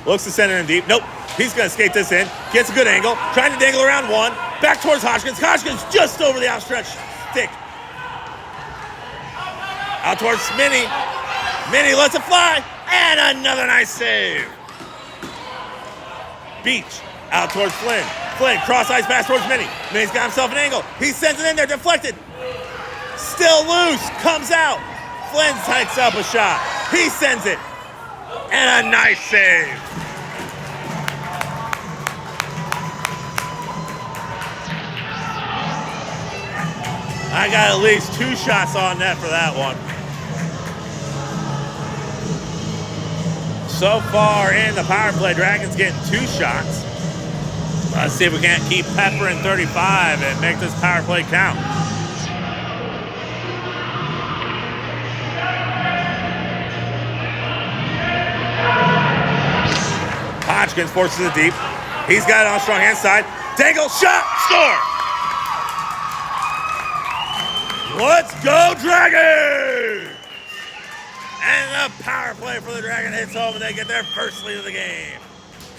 Speaker 1: Looks to center and deep. Nope. He's going to skate this in. Gets a good angle. Trying to dangle around one. Back towards Hodgkins. Hodgkins just over the outstretched stick. Out towards Minnie. Minnie lets it fly. And another nice save. Beach. Out towards Flynn. Flynn cross ice pass towards Minnie. Minnie's got himself an angle. He sends it in there. Deflected. Still loose. Comes out. Flynn takes up a shot. He sends it. And a nice save. I got at least 2 shots on net for that one. So far in the power play, Dragons getting 2 shots. Let's see if we can't keep peppering 35 and make this power play count. Hodgkins forces it deep. He's got it on strong hand side. Dangle, shot, score! Let's go, Dragons! And the power play for the Dragon hits home and they get their first lead of the game.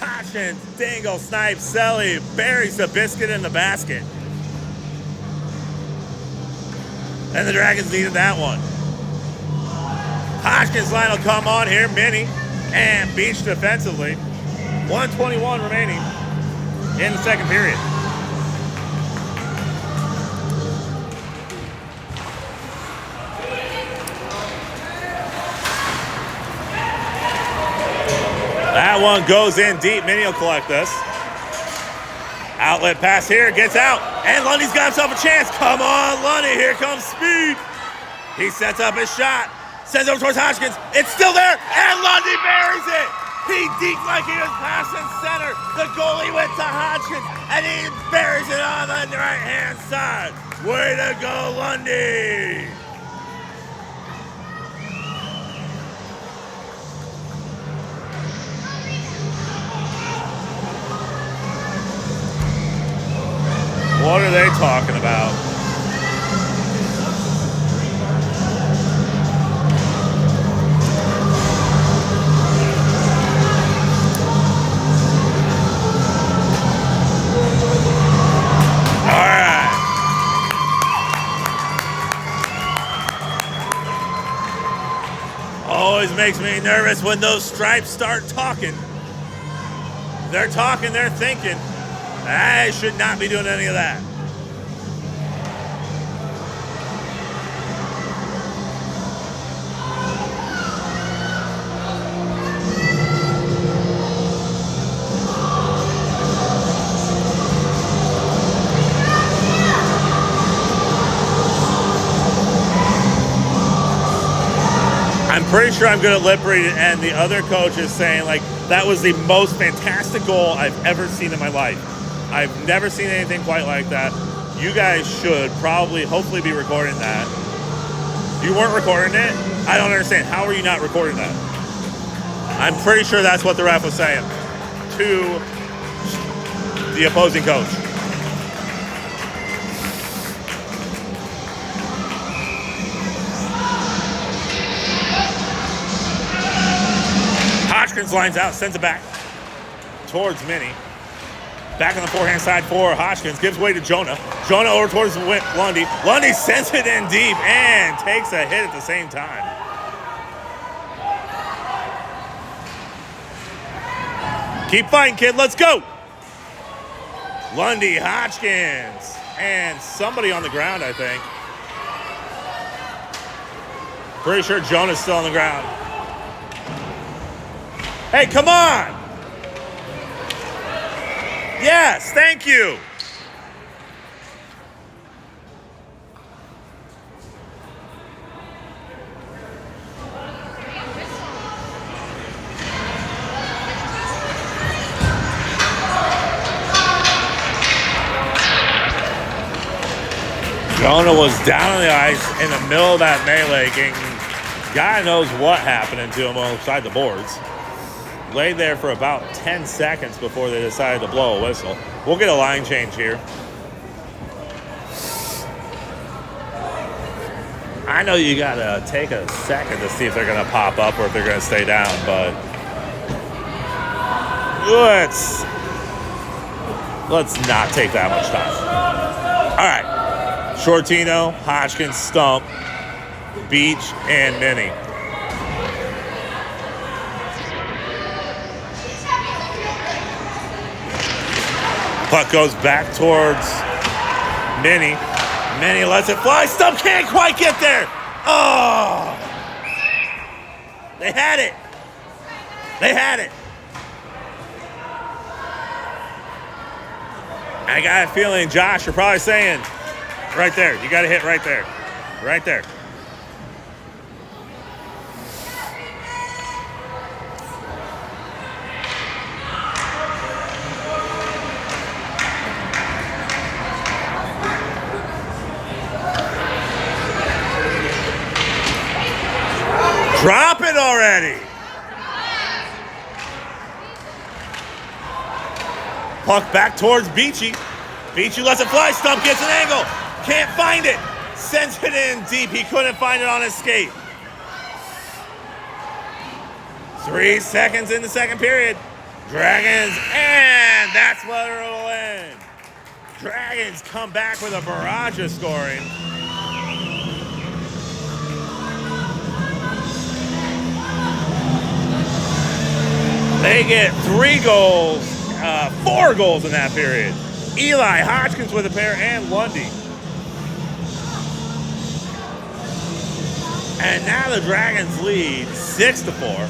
Speaker 1: Hodgkins, Dangle, Snipe, Selly buries the biscuit in the basket. And the Dragons needed that one. Hodgkins' line will come on here. Minnie and Beach defensively. 1:21 remaining in the second period. That one goes in deep. Minnie will collect this. Outlet pass here, gets out, and Lundy's got himself a chance. Come on, Lundy, here comes speed. He sets up his shot, sends it over towards Hodgkins. It's still there, and Lundy buries it. He deked like he was passing center. The goalie went to Hodgkins, and he buries it on the right-hand side. Way to go, Lundy! What are they talking about? Always makes me nervous when those stripes start talking. They're talking, they're thinking. I should not be doing any of that. pretty sure I'm good at lip reading, and the other coach is saying, like, that was the most fantastic goal I've ever seen in my life. I've never seen anything quite like that. You guys should probably, hopefully, be recording that. You weren't recording it? I don't understand. How are you not recording that? I'm pretty sure that's what the ref was saying to the opposing coach. Hodgkins lines out, sends it back towards Minnie. Back on the forehand side for Hodgkins. Gives way to Jonah. Jonah over towards Lundy. Lundy sends it in deep and takes a hit at the same time. Keep fighting, kid. Let's go. Lundy, Hodgkins, and somebody on the ground, I think. Pretty sure Jonah's still on the ground. Hey, come on. Yes, thank you. Jonah was down on the ice in the middle of that melee game. God knows what happened to him outside the boards. Laid there for about 10 seconds before they decided to blow a whistle. We'll get a line change here. I know you gotta take a second to see if they're gonna pop up or if they're gonna stay down, but let's not take that much time. All right, Sciortino, Hodgkins, Stump, Beach, and Minnie. Puck goes back towards Minnie. Minnie lets it fly. Stump can't quite get there. Oh! They had it. They had it. I got a feeling, Josh, you're probably saying, right there. You got to hit right there. Right there. Drop it already. Puck back towards Beachy. Beachy lets it fly. Stump gets an angle. Can't find it. Sends it in deep. He couldn't find it on his skate. 3 seconds in the second period. Dragons, and that's where it'll end. Dragons come back with a barrage of scoring. They get 3 goals, 4 goals in that period. Eli, Hodgkins with a pair, and Lundy. And now the Dragons lead 6-4.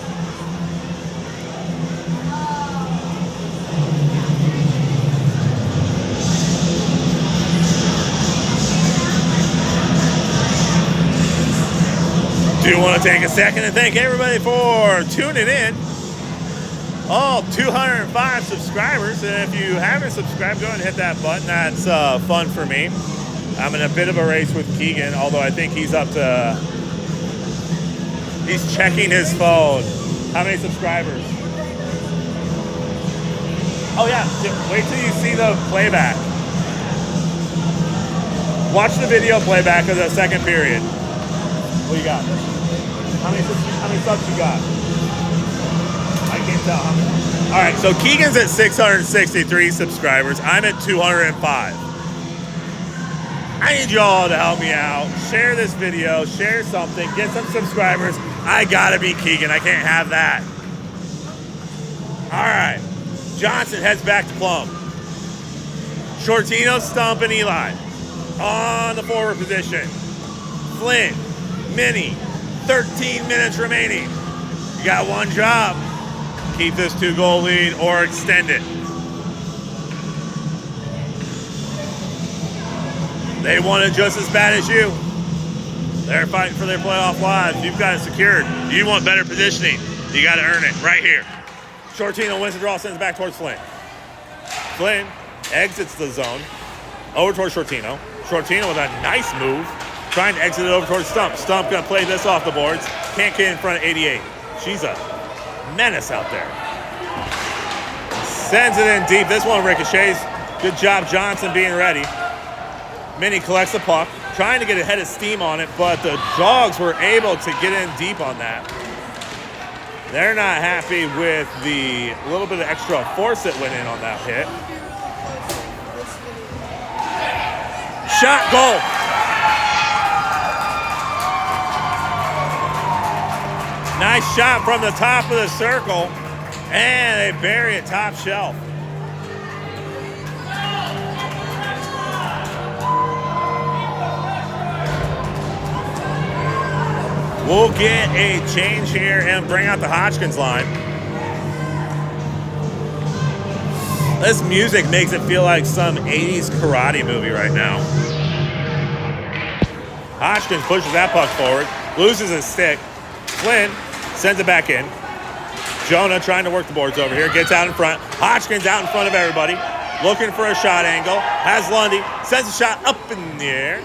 Speaker 1: Do want to take a second and thank everybody for tuning in. All 205 subscribers, and if you haven't subscribed, go ahead and hit that button. That's fun for me. I'm in a bit of a race with Keegan, although I think he's up to... He's checking his phone. How many subscribers? Oh yeah, wait till you see the playback. Watch the video playback of the second period. What you got? How many subs you got? I can't tell. All right, so Keegan's at 663 subscribers. I'm at 205. I need y'all to help me out. Share this video, share something, get some subscribers. I gotta beat Keegan. I can't have that. All right, Johnson heads back to Plum. Sciortino, Stump, and Eli on the forward position. Flynn, Minnie, 13 minutes remaining. You got one job. Keep this 2-goal lead or extend it. They want it just as bad as you. They're fighting for their playoff lives. You've got it secured. You want better positioning. You got to earn it right here. Sciortino wins the draw, sends it back towards Flynn. Flynn exits the zone. Over towards Sciortino. Sciortino with a nice move. Trying to exit it over towards Stump. Stump going to play this off the boards. Can't get in front of 88. She's a menace out there. Sends it in deep. This one ricochets. Good job, Johnson, being ready. Minnie collects the puck. Trying to get a head of steam on it, but the Dogs were able to get in deep on that. They're not happy with the little bit of extra force that went in on that hit. Shot, goal. Nice shot from the top of the circle, and they bury it top shelf. We'll get a change here and bring out the Hodgkins line. This music makes it feel like some 80s karate movie right now. Hodgkins pushes that puck forward, loses his stick. Flynn sends it back in. Jonah trying to work the boards over here, gets out in front. Hodgkins out in front of everybody, looking for a shot angle. Has Lundy, sends a shot up in the air.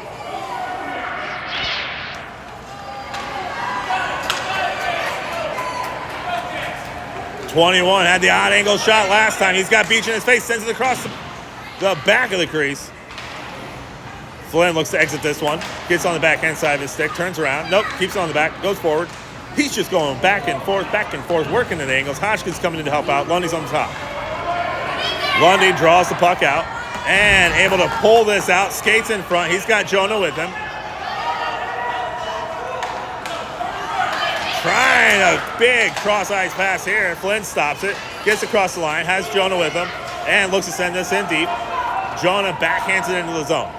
Speaker 1: .21 had the odd angle shot last time. He's got Beach in his face, sends it across the back of the crease. Flynn looks to exit this one. Gets on the backhand side of his stick, turns around. Nope, keeps it on the back, goes forward. He's just going back and forth, working at angles. Hodgkins coming in to help out. Lundy's on the top. Lundy draws the puck out and able to pull this out. Skates in front. He's got Jonah with him. Trying a big cross-ice pass here. Flynn stops it, gets across the line, has Jonah with him, and looks to send this in deep. Jonah backhands it into the zone.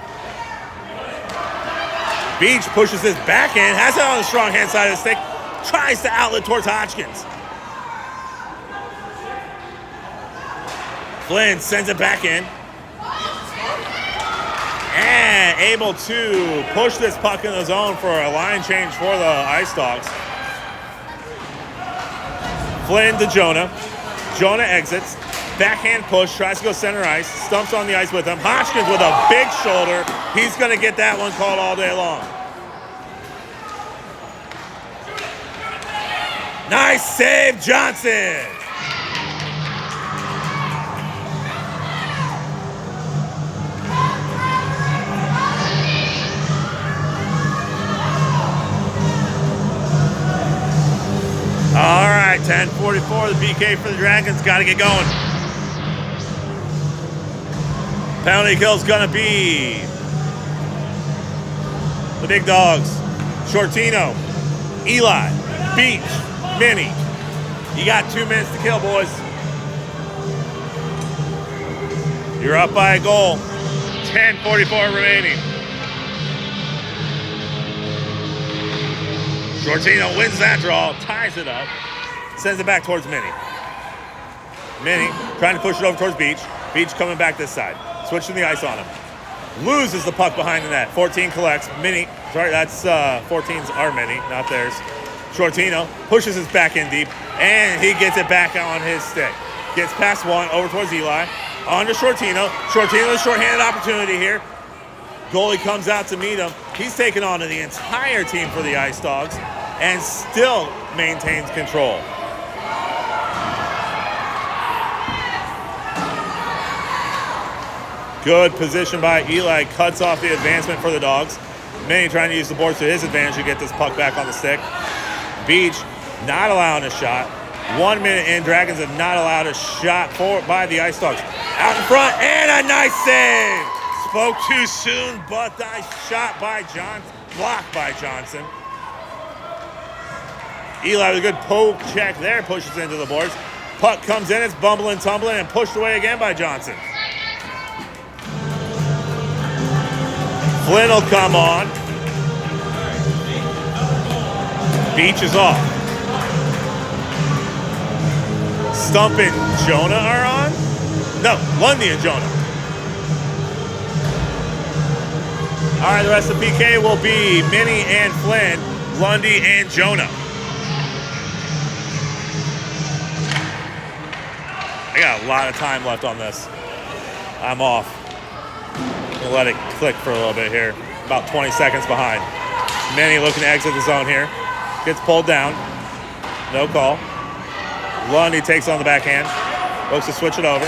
Speaker 1: Beach pushes this back in, has it on the strong hand side of the stick, tries to outlet towards Hodgkins. Flynn sends it back in. And able to push this puck in the zone for a line change for the Ice Dogs. Flynn to Jonah. Jonah exits. Backhand push, tries to go center ice. Stumps on the ice with him. Hodgkins with a big shoulder. He's going to get that one called all day long. Nice save, Johnson. All right, 10:44, the PK for the Dragons. Got to get going. Penalty kill's gonna be the big dogs. Sciortino, Eli, Beach, Minnie. You got 2 minutes to kill, boys. You're up by a goal. 10:44 remaining. Sciortino wins that draw, ties it up, sends it back towards Minnie. Minnie trying to push it over towards Beach. Beach coming back this side. Switching the ice on him. Loses the puck behind the net. 14 collects. Minnie, sorry, that's 14's our Minnie, not theirs. Sciortino pushes his back in deep, and he gets it back on his stick. Gets past one, over towards Eli. On to Sciortino. Sciortino's shorthanded opportunity here. Goalie comes out to meet him. He's taken on to the entire team for the Ice Dogs and still maintains control. Good position by Eli. Cuts off the advancement for the Dogs. Minnie trying to use the boards to his advantage to get this puck back on the stick. Beach not allowing a shot. 1 minute in, Dragons have not allowed a shot by the Ice Dogs. Out in front, and a nice save! Spoke too soon, but nice shot by Johnson. Blocked by Johnson. Eli with a good poke check there, pushes into the boards. Puck comes in, it's bumbling, tumbling, and pushed away again by Johnson. Flynn will come on. Beach is off. Stump and Jonah are on? No, Lundy and Jonah. All right, the rest of PK will be Minnie and Flynn, Lundy and Jonah. I got a lot of time left on this. I'm off. We'll let it click for a little bit here. About 20 seconds behind. Minnie looking to exit the zone here. Gets pulled down. No call. Lundy takes on the backhand. Looks to switch it over.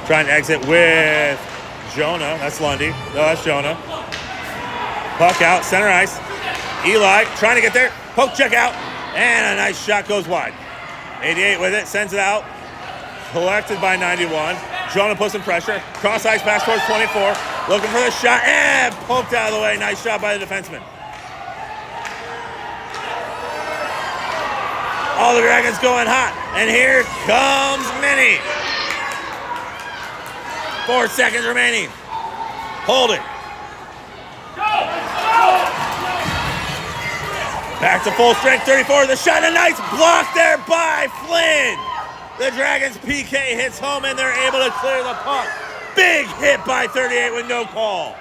Speaker 1: Trying to exit with Jonah. That's Lundy. No, that's Jonah. Puck out. Center ice. Eli trying to get there. Poke check out. And a nice shot goes wide. 88 with it. Sends it out. Collected by 91. Jonah puts some pressure. Cross ice pass towards 24. Looking for the shot. And poked out of the way. Nice shot by the defenseman. All the Dragons going hot. And here comes Minnie. 4 seconds remaining. Hold it. Back to full strength, 34. The shot, a nice block there by Flynn. The Dragons PK hits home and they're able to clear the puck. Big hit by 38 with no call.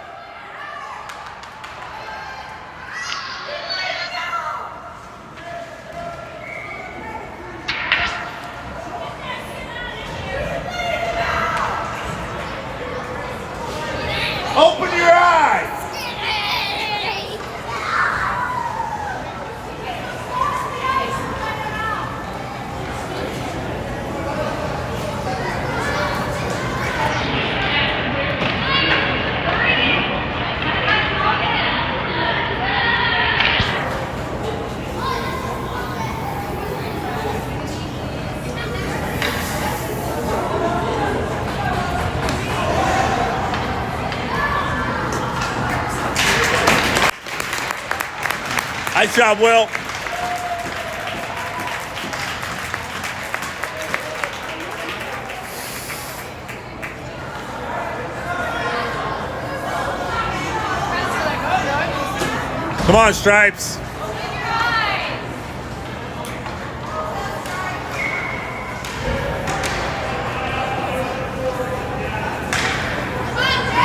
Speaker 1: Open your eyes. Nice job, Will. Come on, Stripes.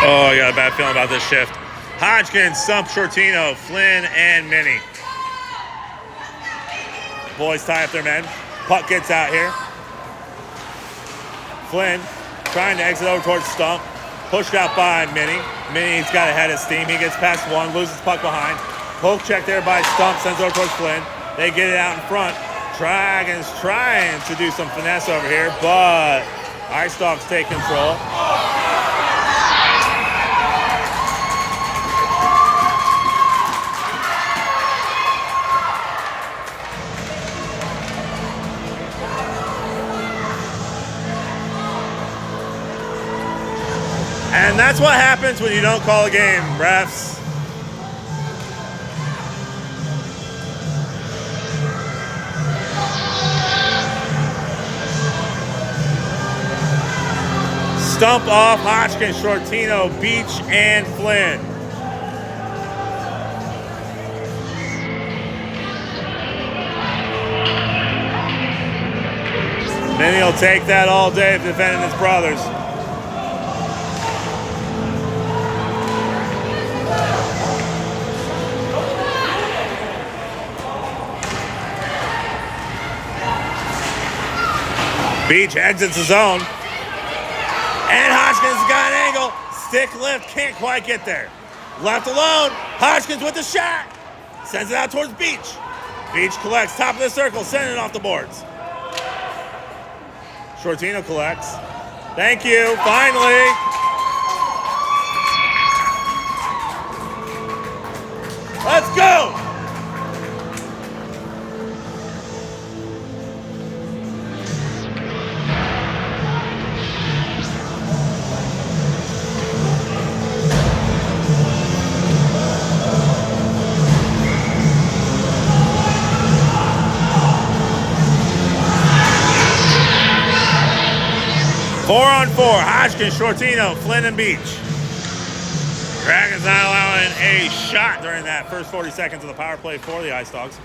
Speaker 1: Oh, I got a bad feeling about this shift. Hodgkins, Stump, Sciortino, Flynn, and Minnie. Boys tie up their men. Puck gets out here. Flynn trying to exit over towards Stump. Pushed out by Minnie. Minnie's got a head of steam. He gets past one, loses puck behind. Poke check there by Stump, sends over towards Flynn. They get it out in front. Dragons trying to do some finesse over here, but Ice Dogs take control. And that's what happens when you don't call a game, refs. Stump off, Hodgkins, Sciortino, Beach, and Flynn. Minnie will take that all day defending his brothers. Beach exits the zone. And Hodgkins has got an angle. Stick lift, can't quite get there. Left alone, Hodgkins with the shot. Sends it out towards Beach. Beach collects, top of the circle, sending it off the boards. Sciortino collects. Thank you, finally. Let's go. Four on four, Hodgkins, Sciortino, Flynn, and Beach. Dragons not allowing a shot during that first 40 seconds of the power play for the Ice Dogs.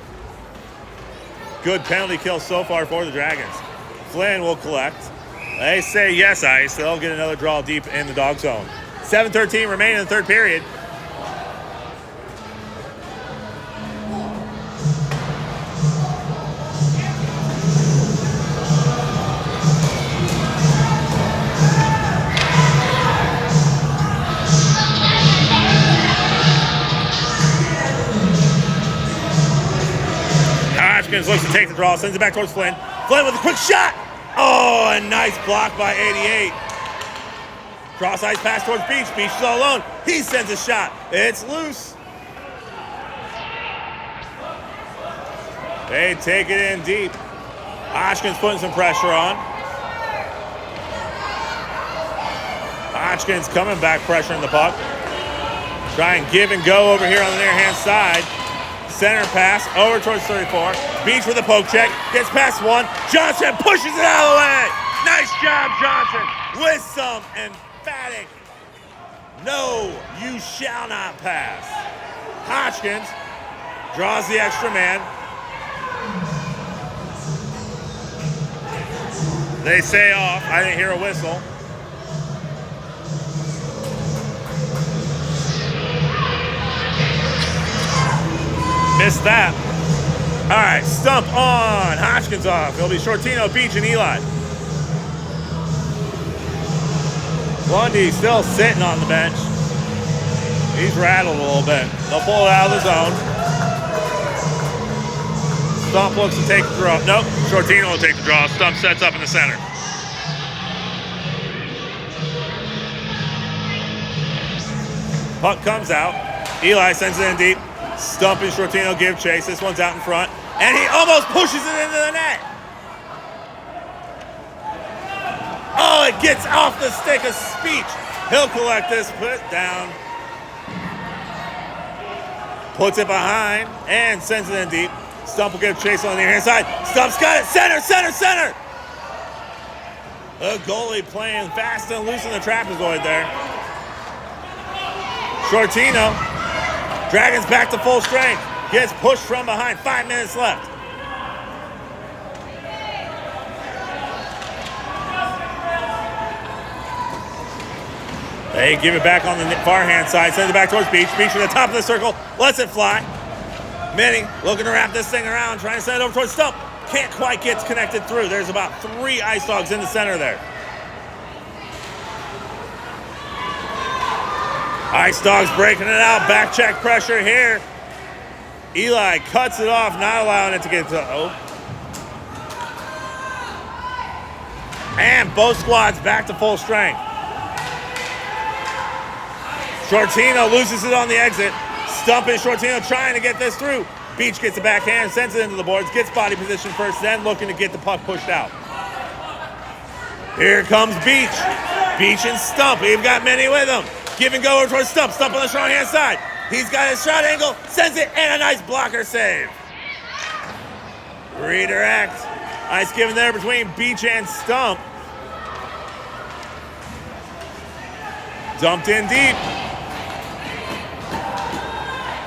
Speaker 1: Good penalty kill so far for the Dragons. Flynn will collect. They say yes, Ice. They'll get another draw deep in the dog zone. 7:13 remaining in the third period. Hodgkins looks to take the draw, sends it back towards Flynn. Flynn with a quick shot. Oh, a nice block by 88. Cross ice pass towards Beach. Beach is all alone. He sends a shot. It's loose. They take it in deep. Hodgkins putting some pressure on. Hodgkins coming back, pressuring the puck. Try and give and go over here on the near-hand side. Center pass over towards 34. Beach with a poke check. Gets past one. Johnson pushes it out of the way. Nice job, Johnson, with some emphatic no, you shall not pass. Hodgkins draws the extra man. They say off. I didn't hear a whistle. Missed that. All right, Stump on. Hodgkins off. It'll be Sciortino, Beach, and Eli. Lundy still sitting on the bench. He's rattled a little bit. They'll pull it out of the zone. Stump looks to take the draw. Nope, Sciortino will take the draw. Stump sets up in the center. Puck comes out. Eli sends it in deep. Stump and Sciortino give chase. This one's out in front. And he almost pushes it into the net. Oh, it gets off the stick of Speech. He'll collect this, put it down. Puts it behind and sends it in deep. Stump will give chase on the near side. Stump's got it. Center, center, center. The goalie playing fast and loose in the trapezoid there. Sciortino. Dragons back to full strength. Gets pushed from behind. 5 minutes left. They give it back on the far hand side. Sends it back towards Beach. Beach to the top of the circle. Lets it fly. Minnie looking to wrap this thing around. Trying to send it over towards Stump. Can't quite get connected through. There's about 3 Ice Dogs in the center there. Ice Dogs breaking it out. Back check pressure here. Eli cuts it off, not allowing it to get to. Oh. And both squads back to full strength. Sciortino loses it on the exit. Stump and Sciortino trying to get this through. Beach gets the backhand, sends it into the boards, gets body position first, then looking to get the puck pushed out. Here comes Beach. Beach and Stump. We've got Minnie with him. Give and go over towards Stump. Stump on the strong hand side. He's got his shot angle, sends it, and a nice blocker save. Redirect. Nice give there between Beach and Stump. Dumped in deep.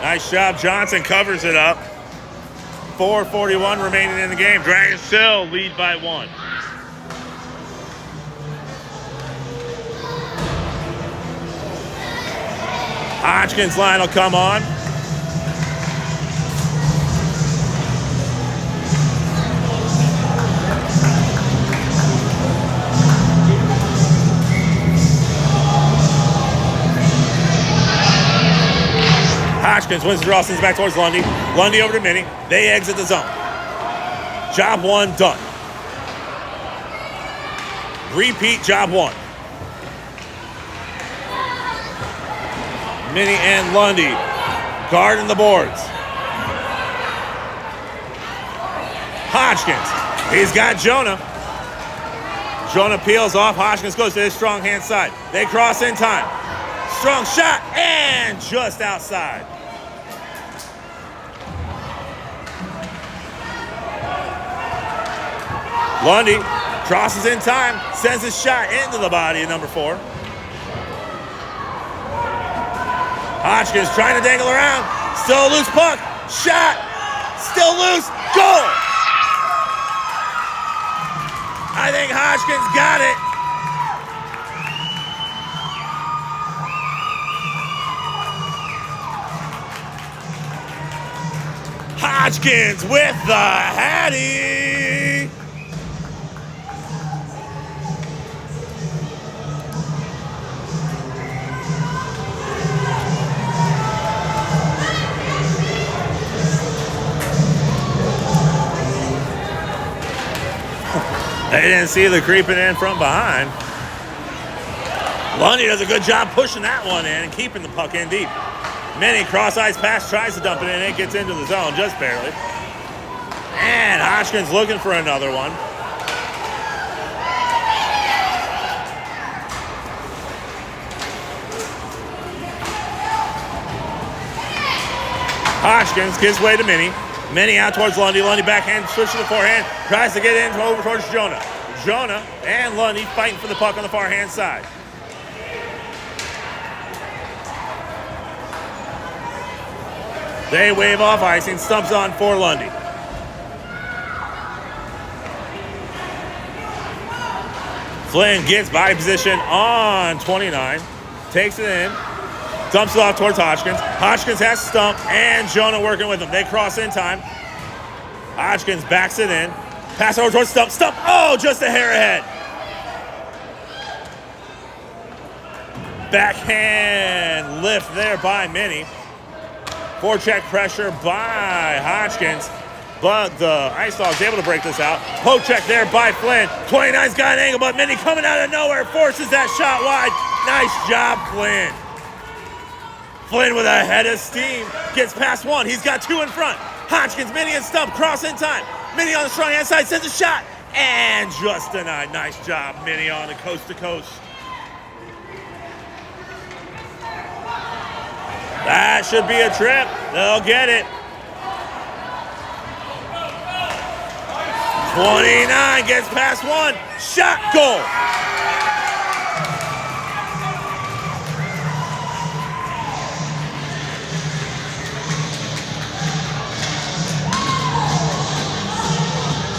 Speaker 1: Nice job. Johnson covers it up. 4:41 remaining in the game. Dragons still lead by 1. Hodgkins line will come on. Hodgkins wins the draw, sends it back towards Lundy. Lundy over to Minnie. They exit the zone. Job 1 done. Repeat job 1. Minnie and Lundy guarding the boards. Hodgkins. He's got Jonah. Jonah peels off. Hodgkins goes to his strong hand side. They cross in time. Strong shot and just outside. Lundy crosses in time, sends his shot into the body of number 4. Hodgkins trying to dangle around. Still a loose puck. Shot. Still loose. Goal. I think Hodgkins got it. Hodgkins with the Hattie. They didn't see the creeping in from behind. Lundy does a good job pushing that one in and keeping the puck in deep. Mini cross-ice pass, tries to dump it in. It gets into the zone just barely. And Hodgkins looking for another one. Hodgkins gives way to Mini. Mini out towards Lundy. Lundy backhand, switch to the forehand. Tries to get in over towards Jonah. Jonah and Lundy fighting for the puck on the far hand side. They wave off icing. Stump's on for Lundy. Flynn gets body position on 29. Takes it in. Dumps it off towards Hodgkins. Hodgkins has Stump and Jonah working with him. They cross in time. Hodgkins backs it in. Pass over towards Stump. Stump, oh, just a hair ahead. Backhand lift there by Mini. Forecheck pressure by Hodgkins. But the Ice Dogs able to break this out. Poke check there by Flynn. 29's got an angle, but Mini coming out of nowhere forces that shot wide. Nice job, Flynn. Flynn with a head of steam. Gets past one. He's got two in front. Hodgkins, Mini, and Stump cross in time. Mini on the strong hand side sends a shot. And just denied. Nice job, Mini on the coast to coast. That should be a trip. They'll get it. 29 gets past one. Shot, goal.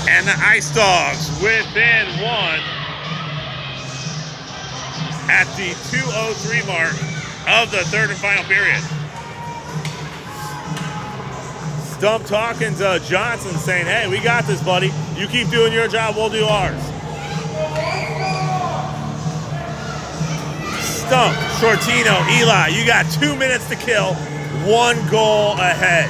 Speaker 1: And the Ice Dogs within one at the 2:03 mark of the third and final period. Stump talking to Johnson saying, hey, we got this, buddy. You keep doing your job, we'll do ours. Stump, Sciortino, Eli, you got 2 minutes to kill. 1 goal ahead.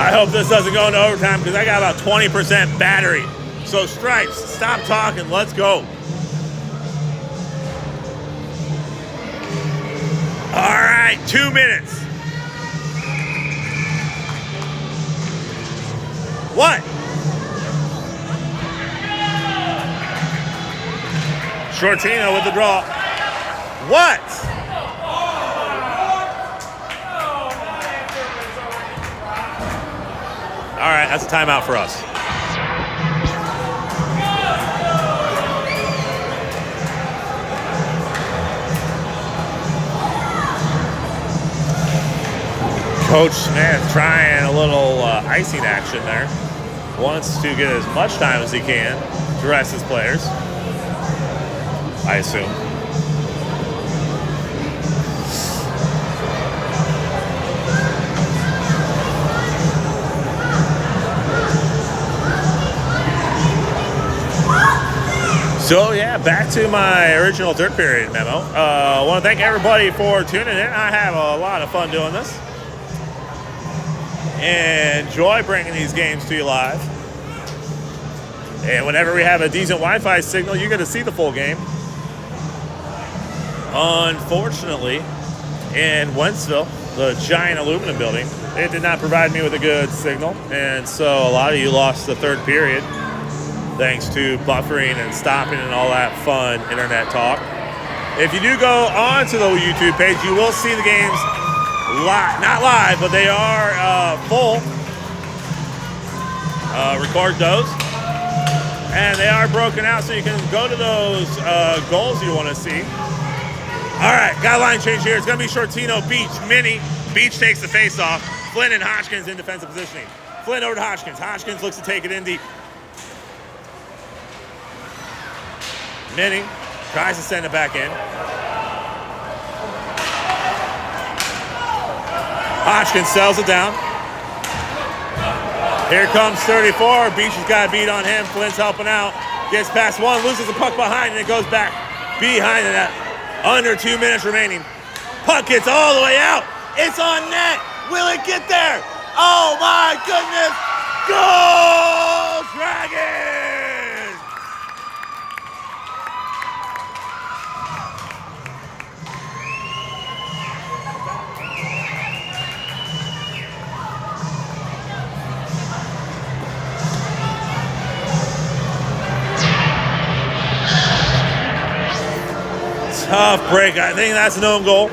Speaker 1: I hope this doesn't go into overtime because I got about 20% battery. So Stripes, stop talking, let's go. All right, 2 minutes. What? Sciortino with the draw. What? All right, that's a timeout for us. Coach Smith trying a little icing action there. Wants to get as much time as he can to rest his players, I assume. So yeah, back to my original third period memo. I want to thank everybody for tuning in. I have a lot of fun doing this. Enjoy bringing these games to you live. And whenever we have a decent Wi-Fi signal, you get to see the full game. Unfortunately, in Wentzville, the giant aluminum building, it did not provide me with a good signal. And so a lot of you lost the third period, thanks to buffering and stopping and all that fun internet talk. If you do go onto the YouTube page, you will see the games live, not live, but they are full. Record those. And they are broken out, so you can go to those goals you want to see. All right, got a line change here. It's going to be Sciortino, Beach, Mini, Beach takes the face off. Flynn and Hodgkins in defensive positioning. Flynn over to Hodgkins. Hodgkins looks to take it in deep. Minnie tries to send it back in. Hodgkins sells it down. Here comes 34. Beach has got a beat on him. Flynn's helping out. Gets past one, loses the puck behind, and it goes back behind the net. Under 2 minutes remaining. Puck gets all the way out. It's on net. Will it get there? Oh my goodness. Goal, Dragons! Tough break. I think that's an own goal.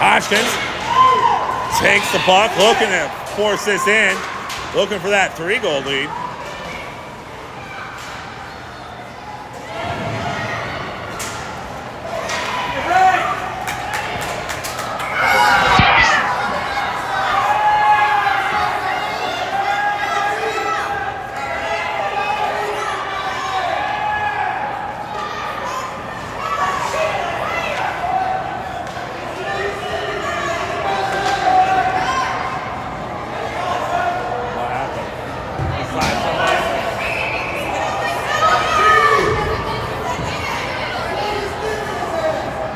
Speaker 1: Hodgkins takes the puck, looking to force this in, looking for that 3-goal lead.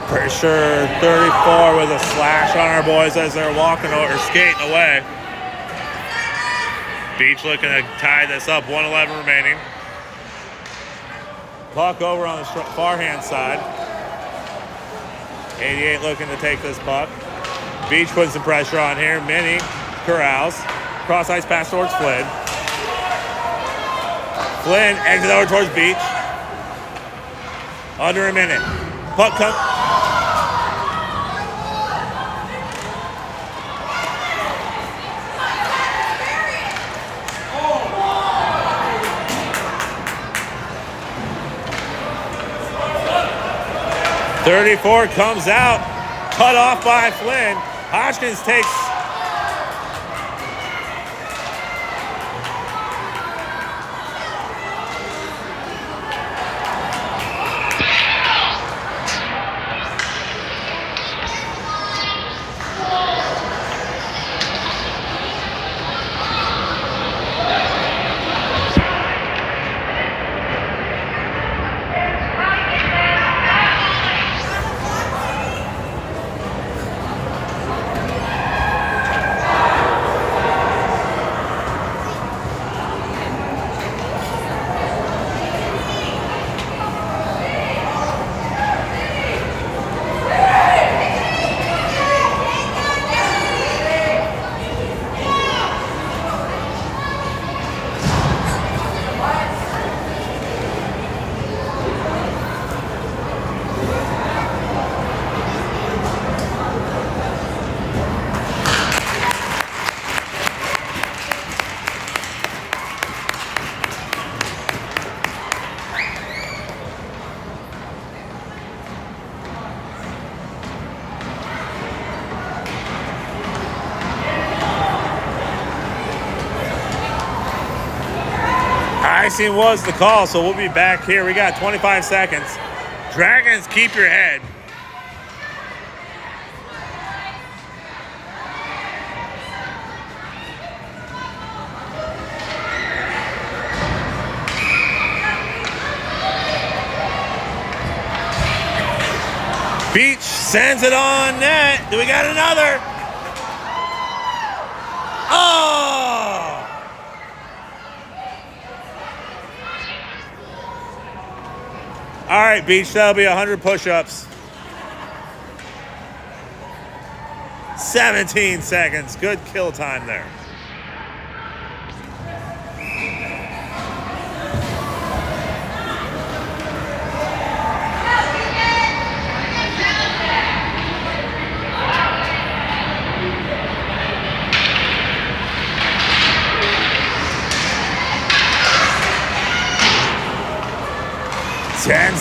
Speaker 1: Pretty sure 34 with a slash on our boys as they're walking over, skating away. Beach looking to tie this up, 1:11 remaining. Puck over on the far hand side. 88 looking to take this puck. Beach putting some pressure on here. Minnie corrals. Cross ice pass towards Flynn. Flynn exits over towards Beach. Under a minute. Puck comes. .34 comes out, cut off by Flynn. Hodgkins takes. Icing was the call, so we'll be back here. We got 25 seconds. Dragons, keep your head. Beach sends it on net. Do we got another? Oh! All right, Beach, that'll be 100 push-ups. 17 seconds. Good kill time there.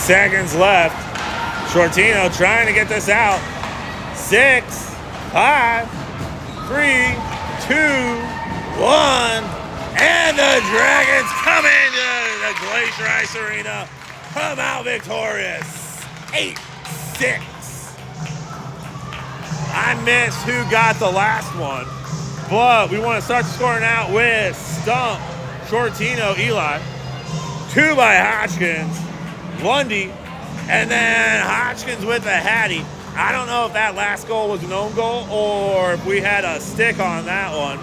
Speaker 1: seconds left. Sciortino trying to get this out. 6, 5, 3, 2, 1. And the Dragons come into the Glacier Ice Arena. Come out victorious. 8-6. I missed who got the last one, but we want to start scoring out with Stump, Sciortino, Eli. 2 by Hodgkins, Lundy, and then Hodgkins with the Hattie. I don't know if that last goal was an own goal or if we had a stick on that one.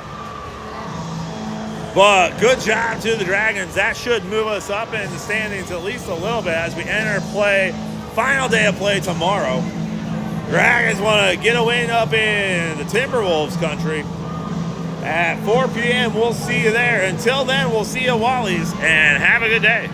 Speaker 1: But good job to the Dragons. That should move us up in the standings at least a little bit as we enter play. Final day of play tomorrow. Dragons want to get a win up in the Timberwolves country. At 4 p.m., we'll see you there. Until then, we'll see you at Wally's, and have a good day.